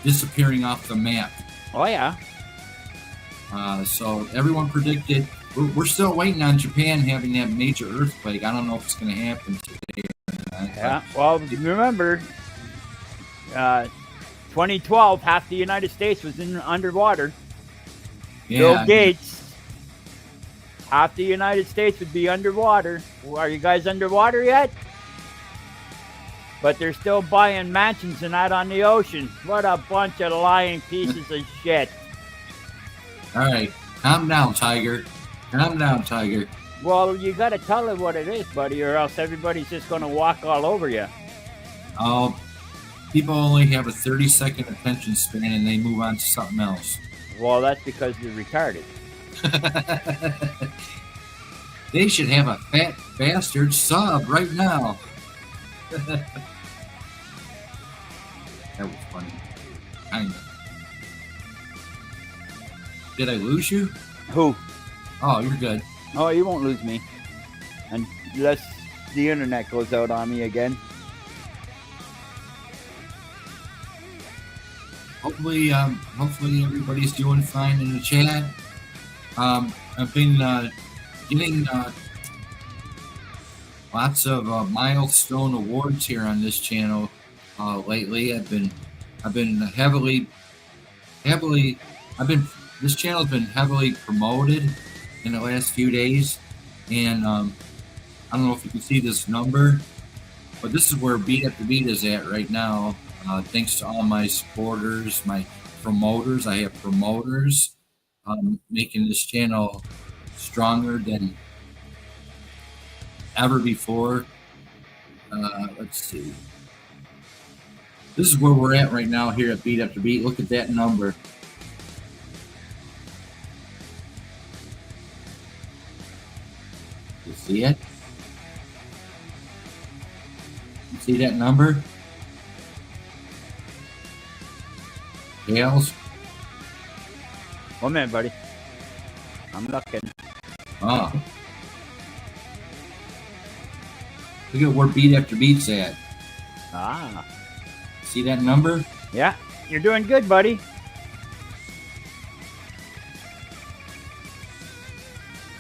disappearing off the map.
Oh, yeah.
So everyone predicted. We're still waiting on Japan having that major earthquake. I don't know if it's going to happen today or not.
Yeah, well, remember, 2012, half the United States was underwater.
Yeah,
Bill Gates. Half the United States would be underwater. Are you guys underwater yet? But they're still buying mansions and that on the ocean. What a bunch of lying pieces of shit.
All right. Calm down, Tiger. Calm down, Tiger.
Well, you got to tell it what it is, buddy, or else everybody's just going to walk all over you.
Oh, people only have a 30-second attention span and they move on to something else.
Well, that's because you're retarded.
They should have a fat bastard sub right now. That was funny. Kinda. Did I lose you?
Who?
Oh, you're good.
Oh, you won't lose me. Unless the internet goes out on me again.
Hopefully everybody's doing fine in the chat. I've been getting lots of milestone awards here on this channel. lately. I've been heavily, this channel's been heavily promoted in the last few days, and I don't know if you can see this number, but this is where Beat After Beat is at right now. Thanks to all my supporters, my promoters. I have promoters making this channel stronger than ever before. Let's see. This is where we're at right now here at Beat After Beat. Look at that number. You see it? You see that number? Gales?
1 minute, buddy. I'm looking.
Oh. Look at where Beat After Beat's at.
Ah.
See that number?
Yeah, you're doing good, buddy.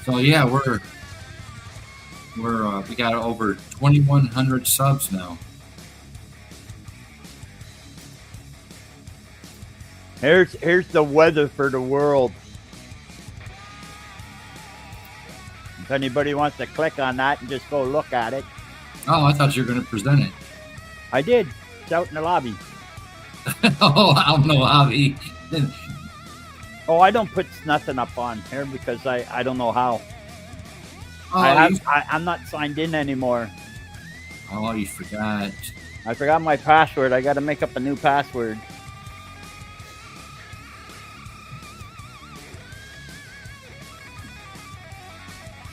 So yeah, we got over 2,100 subs now.
Here's the weather for the world. If anybody wants to click on that and just go look at it.
Oh, I thought you were going to present it.
I did. It's out in the lobby.
Oh, I don't know how he.
Oh, I don't put nothing up on here because I don't know how.
Oh,
I'm not signed in anymore.
Oh, you forgot.
I forgot my password. I got to make up a new password.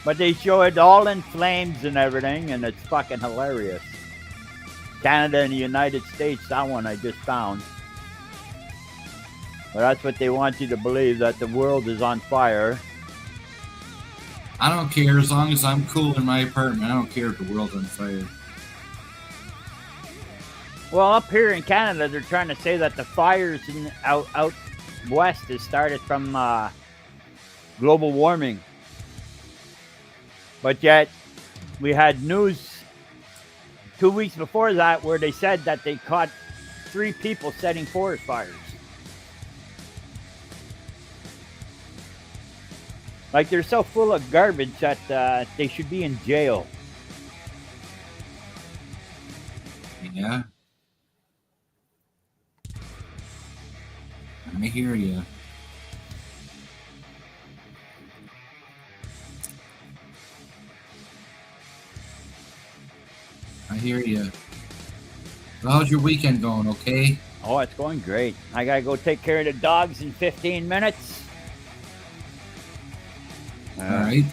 But they show it all in flames and everything, and it's fucking hilarious. Canada and the United States, that one I just found. But that's what they want you to believe, that the world is on fire.
I don't care as long as I'm cool in my apartment. I don't care if the world's on fire.
Well, up here in Canada, they're trying to say that the fires out west has started from global warming. But yet, we had news 2 weeks before that where they said that they caught 3 people setting forest fires. Like, they're so full of garbage that they should be in jail.
Yeah. I hear you. I hear you. So how's your weekend going, okay?
Oh, it's going great. I gotta go take care of the dogs in 15 minutes.
All right.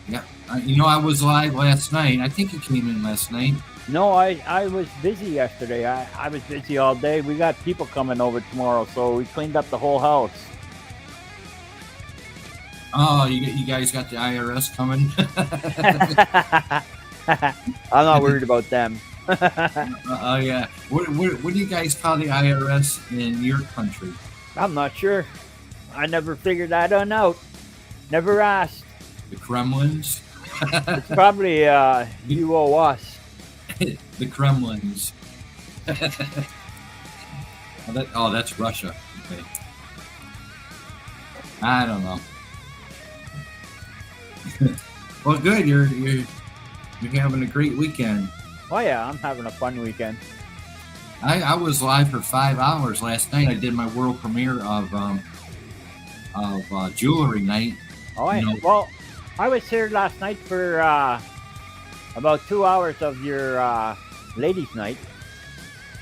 Yeah. You know, I was live last night. I think you came in last night.
No, I was busy yesterday. I was busy all day. We got people coming over tomorrow, so we cleaned up the whole house.
Oh, you guys got the IRS coming?
I'm not worried about them.
Oh, yeah. What do you guys call the IRS in your country?
I'm not sure. I never figured that one out. Never asked.
The Kremlins?
It's probably you owe us.
The Kremlins. Oh, that's Russia. Okay. I don't know. Well, good. You're having a great weekend.
Oh yeah, I'm having a fun weekend.
I was live for 5 hours last night. I did my world premiere of jewelry night.
Oh yeah. You know, well, I was here last night for about 2 hours of your ladies' night.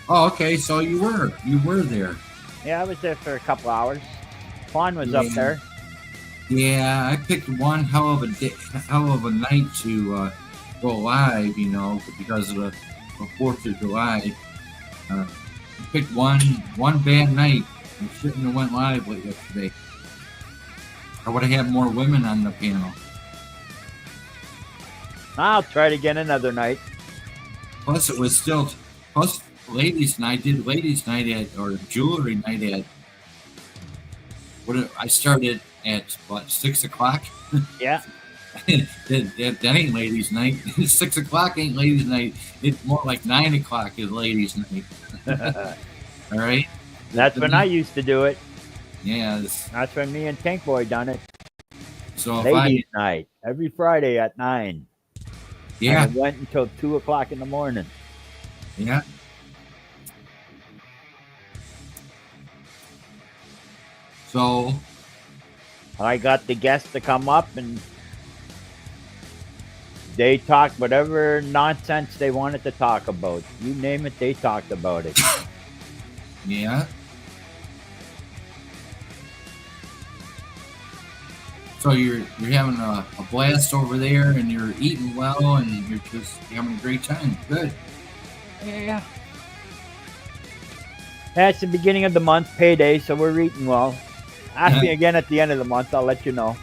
Oh, okay. So you were there.
Yeah, I was there for a couple hours. Fawn was up there.
Yeah, I picked one hell of a night to go live, you know, because of the 4th of July. I picked one bad night. I shouldn't have went live late yesterday. I would have had more women on the panel.
I'll try to get another night.
Plus, it was still ladies' night. Did ladies' night or jewelry night at I started at what, 6 o'clock?
Yeah.
that ain't ladies' night. 6 o'clock ain't ladies' night. It's more like 9 o'clock is ladies' night. All right.
That's when I used to do it.
Yeah.
That's when me and Tank Boy done it.
So if
Ladies' night every Friday at 9.
Yeah.
And it went until 2 o'clock in the morning.
Yeah. So
I got the guests to come up and they talked whatever nonsense they wanted to talk about. You name it, they talked about it.
Yeah. So you're having a blast over there, and you're eating well, and you're just having a great time. Good.
Yeah. That's the beginning of the month, payday, so we're eating well. Ask me again at the end of the month, I'll let you know.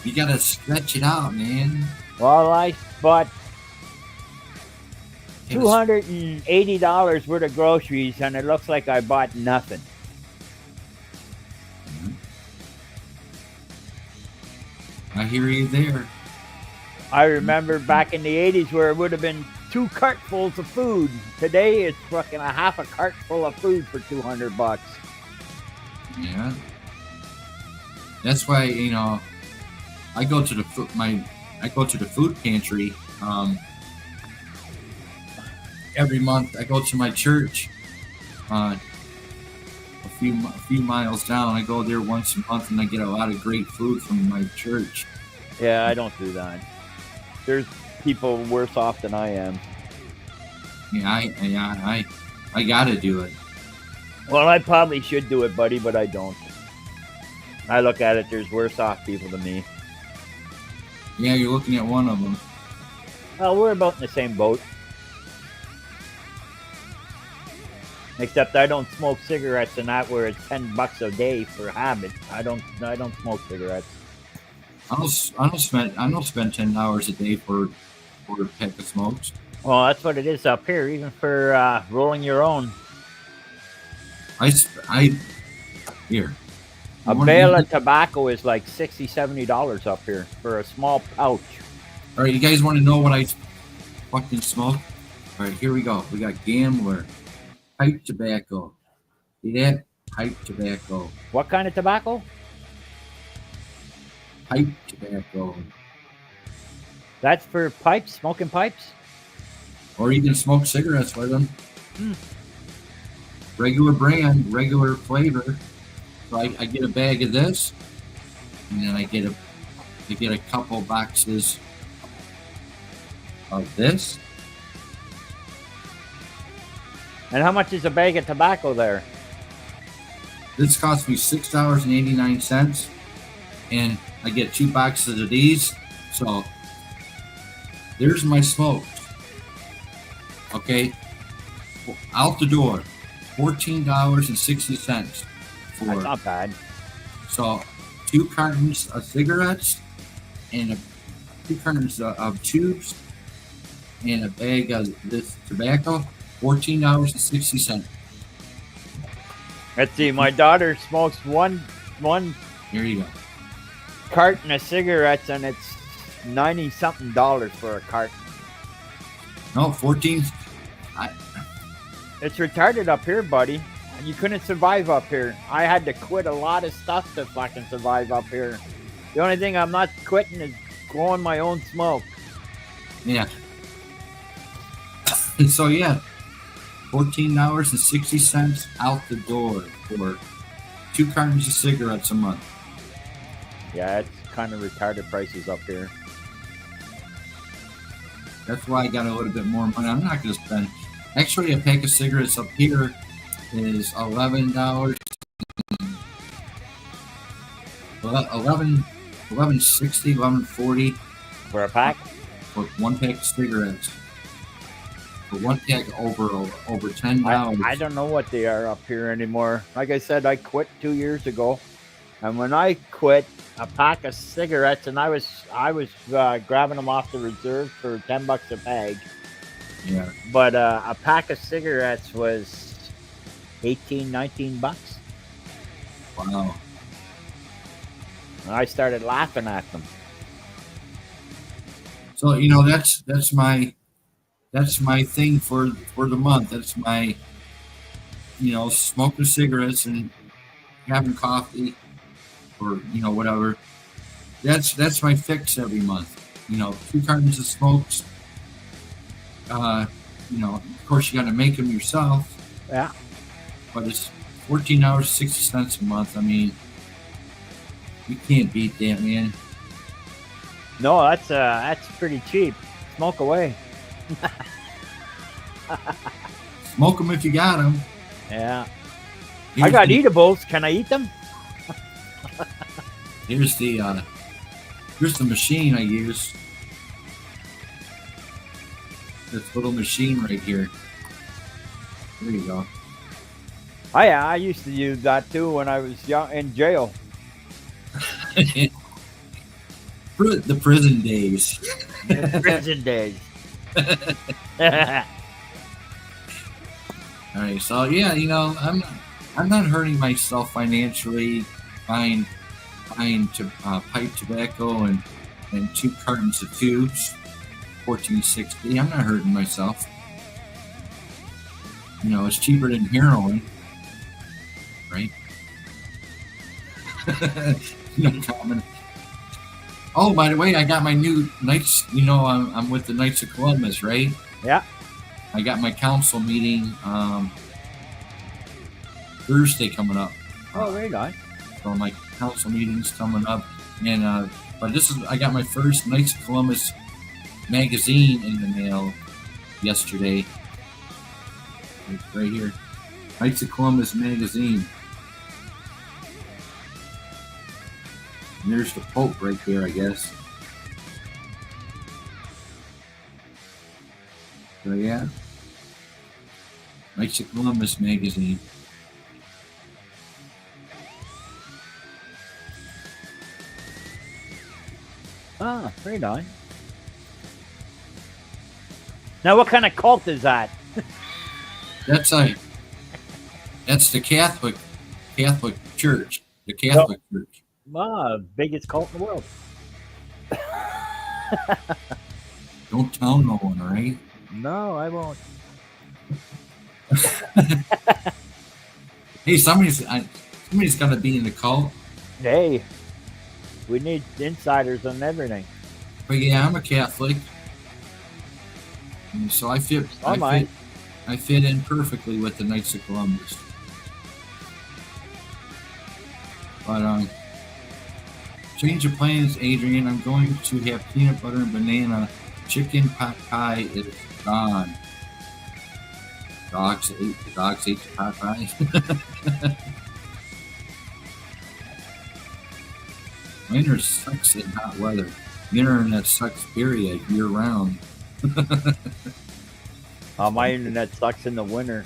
You gotta stretch it out, man.
Well, I bought $280 worth of groceries, and it looks like I bought nothing.
I hear you there.
I remember back in the 80s where it would have been 2 cartfuls of food. Today it's fucking a half a cart full of food for $200.
Yeah. That's why, I go to the food pantry every month. I go to my church a few miles down. I go there once a month, and I get a lot of great food from my church.
Yeah, I don't do that. There's people worse off than I am.
Yeah, I gotta do it.
Well, I probably should do it, buddy, but I don't. I look at it, there's worse off people than me.
Yeah, you're looking at one of them.
Well, we're about in the same boat. Except I don't smoke cigarettes and that where it's $10 a day for habit. I don't smoke cigarettes.
I don't spend $10 a day for a pack of smokes.
Well, that's what it is up here, even for rolling your own.
Here.
A bale of tobacco is like $60, $70 up here for a small pouch.
All right, you guys want to know what I fucking smoke? All right, here we go. We got Gambler, pipe tobacco. See that? Pipe tobacco.
What kind of tobacco?
Pipe tobacco.
That's for pipes, smoking pipes?
Or you can smoke cigarettes with them. Regular brand, regular flavor. So I get a bag of this, and then I get a couple boxes of this.
And how much is a bag of tobacco there?
This cost me $6.89, and I get 2 boxes of these. So there's my smokes. Okay, out the door, $14.60 for.
That's not bad.
So 2 cartons of cigarettes, and 2 cartons of tubes, and a bag of this tobacco. $14.60.
Let's see. My daughter smokes one
Here you go.
carton of cigarettes, and it's $90-something for a carton.
No, 14.
It's retarded up here, buddy. You couldn't survive up here. I had to quit a lot of stuff to fucking survive up here. The only thing I'm not quitting is growing my own smoke.
Yeah. So yeah, $14.60 out the door for 2 cartons of cigarettes a month.
Yeah, it's kind of retarded prices up here.
That's why I got a little bit more money. I'm not going to spend. Actually, a pack of cigarettes up here is $11. $11.60, $11.40
For a pack?
for 1 pack of cigarettes. For 1 pack over $10.
I don't know what they are up here anymore. Like I said, I quit 2 years ago, and when I quit, a pack of cigarettes, and I was grabbing them off the reserve for $10 a bag.
Yeah.
But a pack of cigarettes was $18, $19.
Wow.
And I started laughing at them.
So that's my thing for the month. That's my smoking cigarettes and having coffee or whatever. That's my fix every month. 2 cartons of smokes. Of course you got to make them yourself.
Yeah.
But it's $14, 60 cents a month. I mean, you can't beat that, man.
No, that's pretty cheap. Smoke away.
Smoke them if you got them.
Yeah. I got eatables. Can I eat them?
Here's the machine I use. This little machine right here. There you go.
Oh yeah, I used to use that too when I was young in jail.
The prison days.
The prison days.
All right, so yeah, I'm not hurting myself financially buying pipe tobacco and 2 cartons of tubes, $14.60. I'm not hurting myself. It's cheaper than heroin, right? Common. Oh, by the way, I got my new Knights. I'm with the Knights of Columbus, right?
Yeah.
I got my council meeting Thursday coming up.
Oh, right on.
So my council meeting's coming up, and but I got my first Knights of Columbus magazine in the mail yesterday. It's right here, Knights of Columbus magazine. And there's the Pope right there, I guess. So yeah, Knights of Columbus magazine.
Ah, right on. Now, what kind of cult is that?
That's the Catholic Church. The Catholic Church.
Ah, biggest cult in the world.
Don't tell no one, all right?
No, I won't.
Hey, somebody's got to be in the cult.
Hey, we need insiders on everything.
But yeah, I'm a Catholic, and so I fit in perfectly with the Knights of Columbus. But change of plans, Adrian. I'm going to have peanut butter and banana. Chicken pot pie is gone. Dogs ate the pot pie. Winter sucks in hot weather. The internet sucks, period, year round.
My internet sucks in the winter.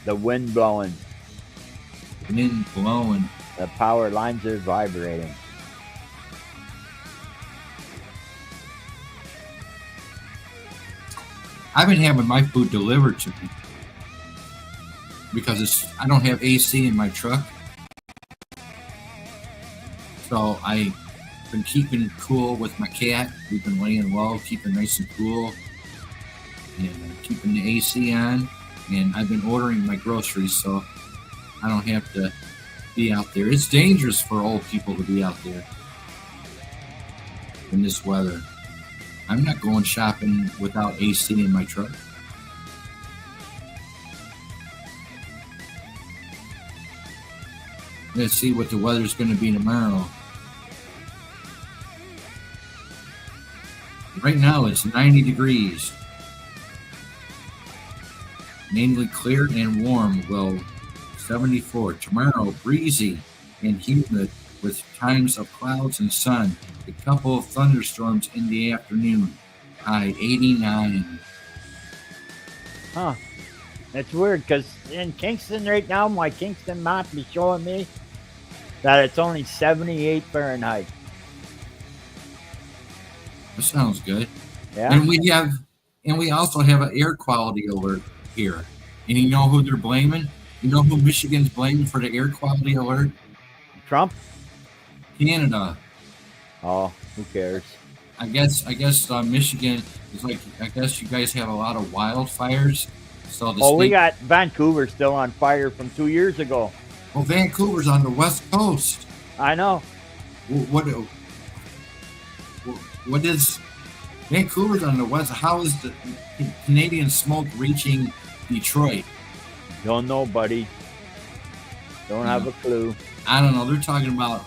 The wind blowing.
Wind blowing.
The power lines are vibrating.
I've been having my food delivered to me because I don't have AC in my truck. So I've been keeping cool with my cat. We've been laying low, keeping nice and cool, and keeping the AC on. And I've been ordering my groceries so I don't have to be out there. It's dangerous for old people to be out there in this weather. I'm not going shopping without AC in my truck. Let's see what the weather's going to be tomorrow. Right now it's 90 degrees. Mainly clear and warm. Well, 74. Tomorrow, breezy and humid with times of clouds and sun. A couple of thunderstorms in the afternoon. High 89.
Huh. That's weird because in Kingston right now, my Kingston map is showing me that it's only 78 Fahrenheit.
That sounds good.
Yeah.
And we also have an air quality alert here. And you know who they're blaming? You know who Michigan's blaming for the air quality alert?
Trump?
Canada.
Oh, who cares?
I guess Michigan is like, I guess you guys have a lot of wildfires. So the
We
state,
got Vancouver still on fire from 2 years ago.
well, Vancouver's on the west coast.
I know.
What is Vancouver's on the west? How is the Canadian smoke reaching Detroit?
Don't know, buddy. Don't have a clue.
I don't know. They're talking about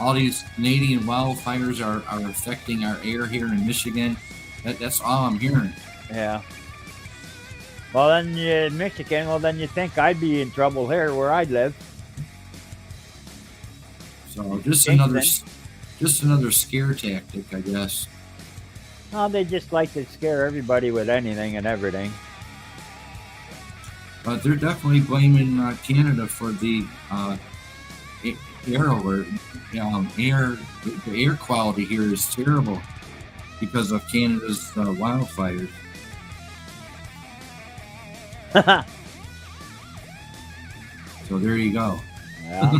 all these Canadian wildfires are affecting our air here in Michigan. That's all I'm hearing.
Yeah. Well, then Michigan. Well, then you think I'd be in trouble here where I live?
So just another scare tactic, I guess.
No, they just like to scare everybody with anything and everything.
But they're definitely blaming Canada for the air alert. The air quality here is terrible because of Canada's wildfires. So there you go.
Yeah.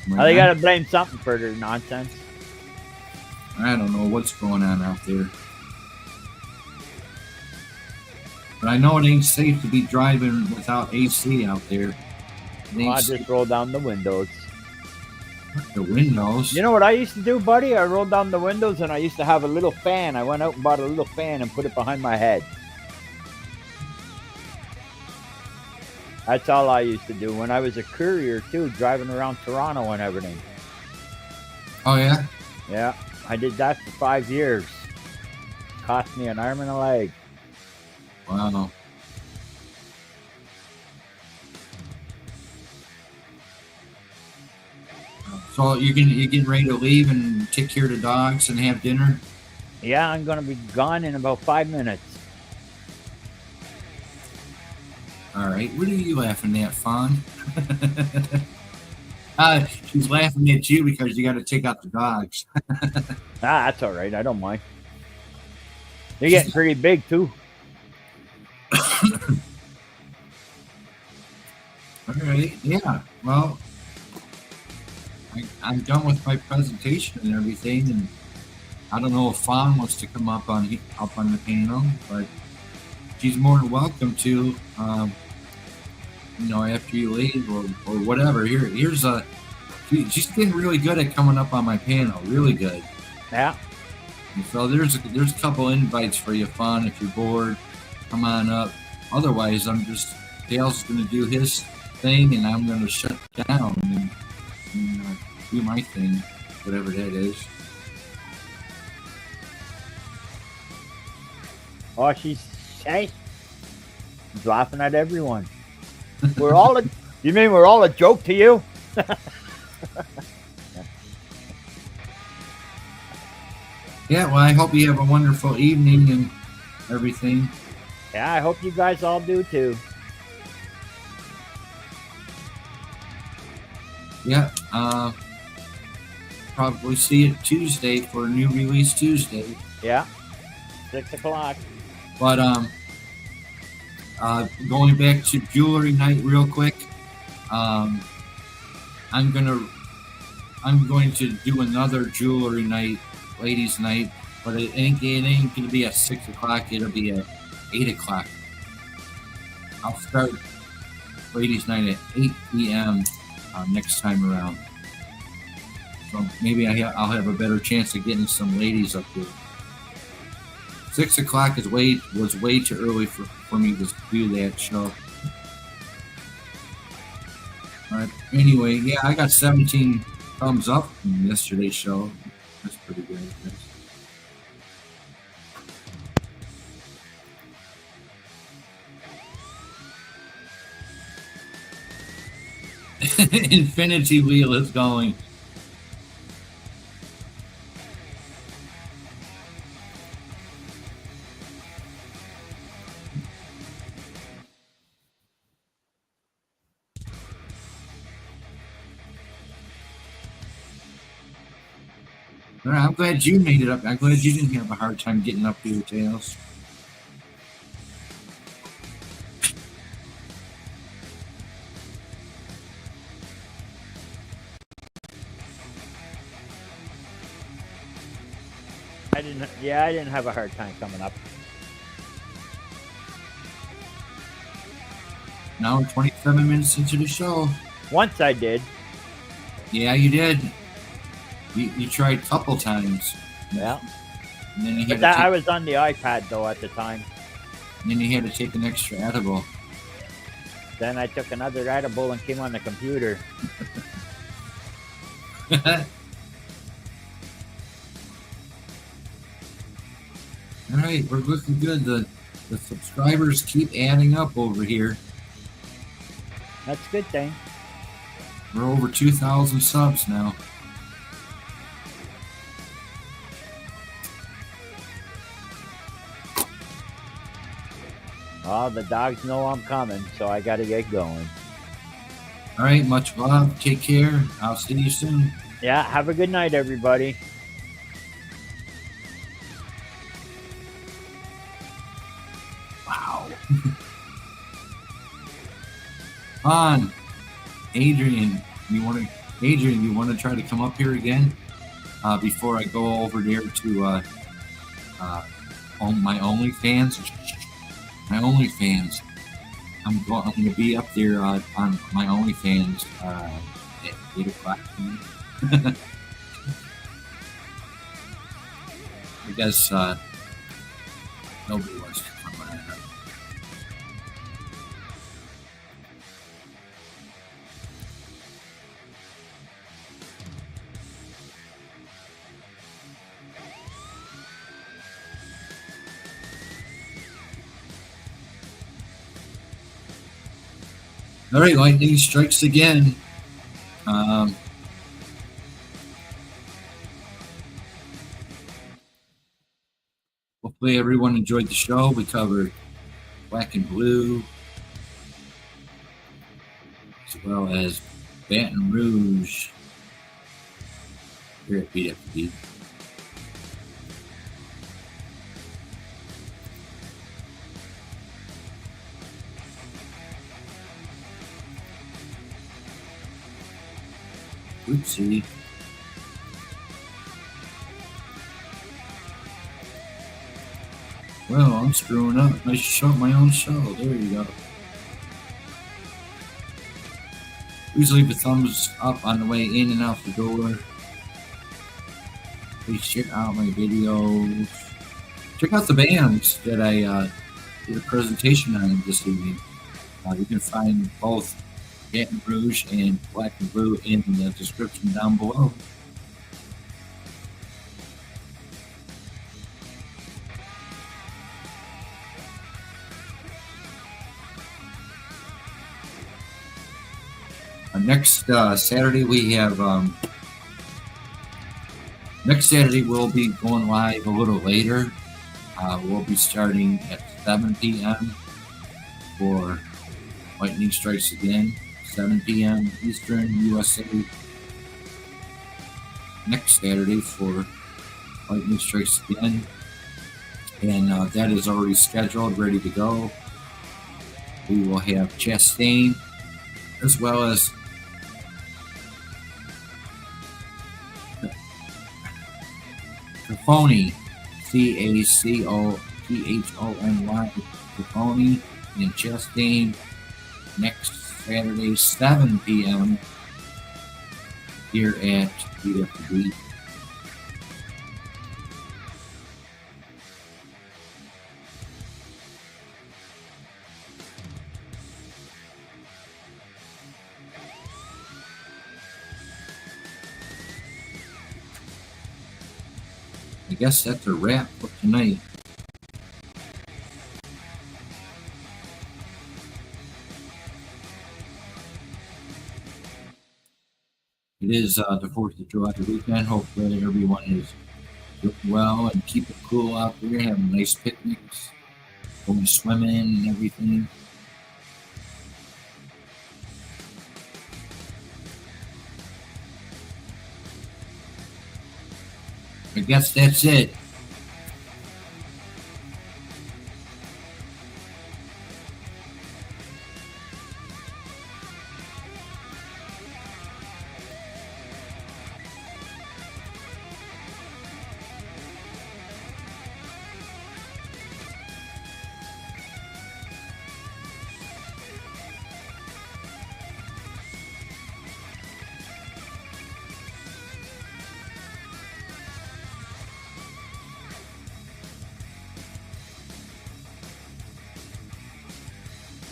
Well, they got to blame something for their nonsense.
I don't know what's going on out there. But I know it ain't safe to be driving without AC out there.
I just roll down the windows.
The windows?
You know what I used to do, buddy? I rolled down the windows and I used to have a little fan. I went out and bought a little fan and put it behind my head. That's all I used to do when I was a courier, too, driving around Toronto and everything.
Oh, yeah?
Yeah, I did that for 5 years. Cost me an arm and a leg.
Wow. So you're getting ready to leave and take care of the dogs and have dinner?
Yeah, I'm going to be gone in about 5 minutes.
All right. What are you laughing at, Fawn? She's laughing at you because you got to take out the dogs.
That's all right. I don't mind. They're getting pretty big, too.
All right. Yeah. Well, I'm done with my presentation and everything, and I don't know if Fawn wants to come up on the panel, but she's more than welcome to. After you leave or whatever. Here's she's getting really good at coming up on my panel. Really good.
Yeah.
And so there's a couple invites for you, Fawn. If you're bored, come on up. Otherwise, Dale's going to do his thing, and I'm going to shut down and do my thing, whatever that is.
Oh, she's laughing at everyone. We're all you mean we're all a joke to you?
Yeah, well, I hope you have a wonderful evening and everything.
Yeah, I hope you guys all do too.
Yeah, probably see it Tuesday for New Release Tuesday.
Yeah, 6 o'clock.
But going back to jewelry night real quick, I'm going to do another jewelry night, ladies' night, but it ain't going to be at 6 o'clock. It'll be at 8 o'clock. I'll start ladies' night at 8 p.m. Next time around. So maybe I'll have a better chance of getting some ladies up here. 6 o'clock was way too early for me to do that show. All right. Anyway, yeah, I got 17 thumbs up from yesterday's show. That's pretty good. Infinity Wheel is going. All right, I'm glad you made it up. I'm glad you didn't have a hard time getting up here, Tails.
I didn't have a hard time coming up.
Now we're 27 minutes into the show.
Once I did.
Yeah, you did. You tried a couple times.
Yeah.
And then you
But I was on the iPad though at the time.
And then you had to take an extra edible.
Then I took another edible and came on the computer.
All right, we're looking good. The subscribers keep adding up over here.
That's a good thing.
We're over 2,000 subs now.
Oh, the dogs know I'm coming, so I got to get going.
All right, much love. Take care. I'll see you soon.
Yeah, have a good night, everybody.
Wow. On, Adrian, you want to try to come up here again before I go over there to on my OnlyFans? My OnlyFans. I'm going to be up there on my OnlyFans at 8 o'clock. I guess nobody wants to come on. All right, lightning strikes again. Hopefully everyone enjoyed the show. We covered Black and Blue, as well as Baton Rouge here at BFD. Oopsie. Well, I'm screwing up. I should show my own show. There you go. Please leave a thumbs up on the way in and out the door. Please check out my videos. Check out the bands that I did a presentation on this evening. You can find both Baton Rouge and Black and Blue in the description down below. Next Saturday we have next Saturday we'll be going live a little later. We'll be starting at 7 p.m. for Lightning Strikes Again. 7 p.m. Eastern USA. Next Saturday for Lightning Strikes Again. And that is already scheduled, ready to go. We will have Chastain as well as Cafoni, Cacothony, Cafoni and Chastain next Saturday, 7 p.m. here at BFD. I guess that's a wrap for tonight. It is the 4th of July weekend. Hopefully everyone is doing well and keep it cool out there, having nice picnics, going swimming and everything. I guess that's it.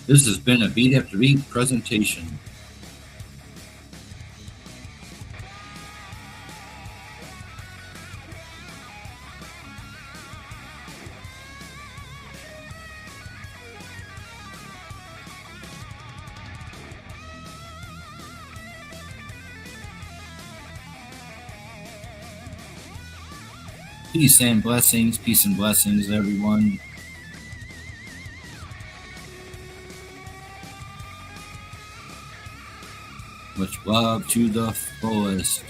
This has been a Beat After Beat presentation. Peace and blessings, everyone. Much love to the fullest.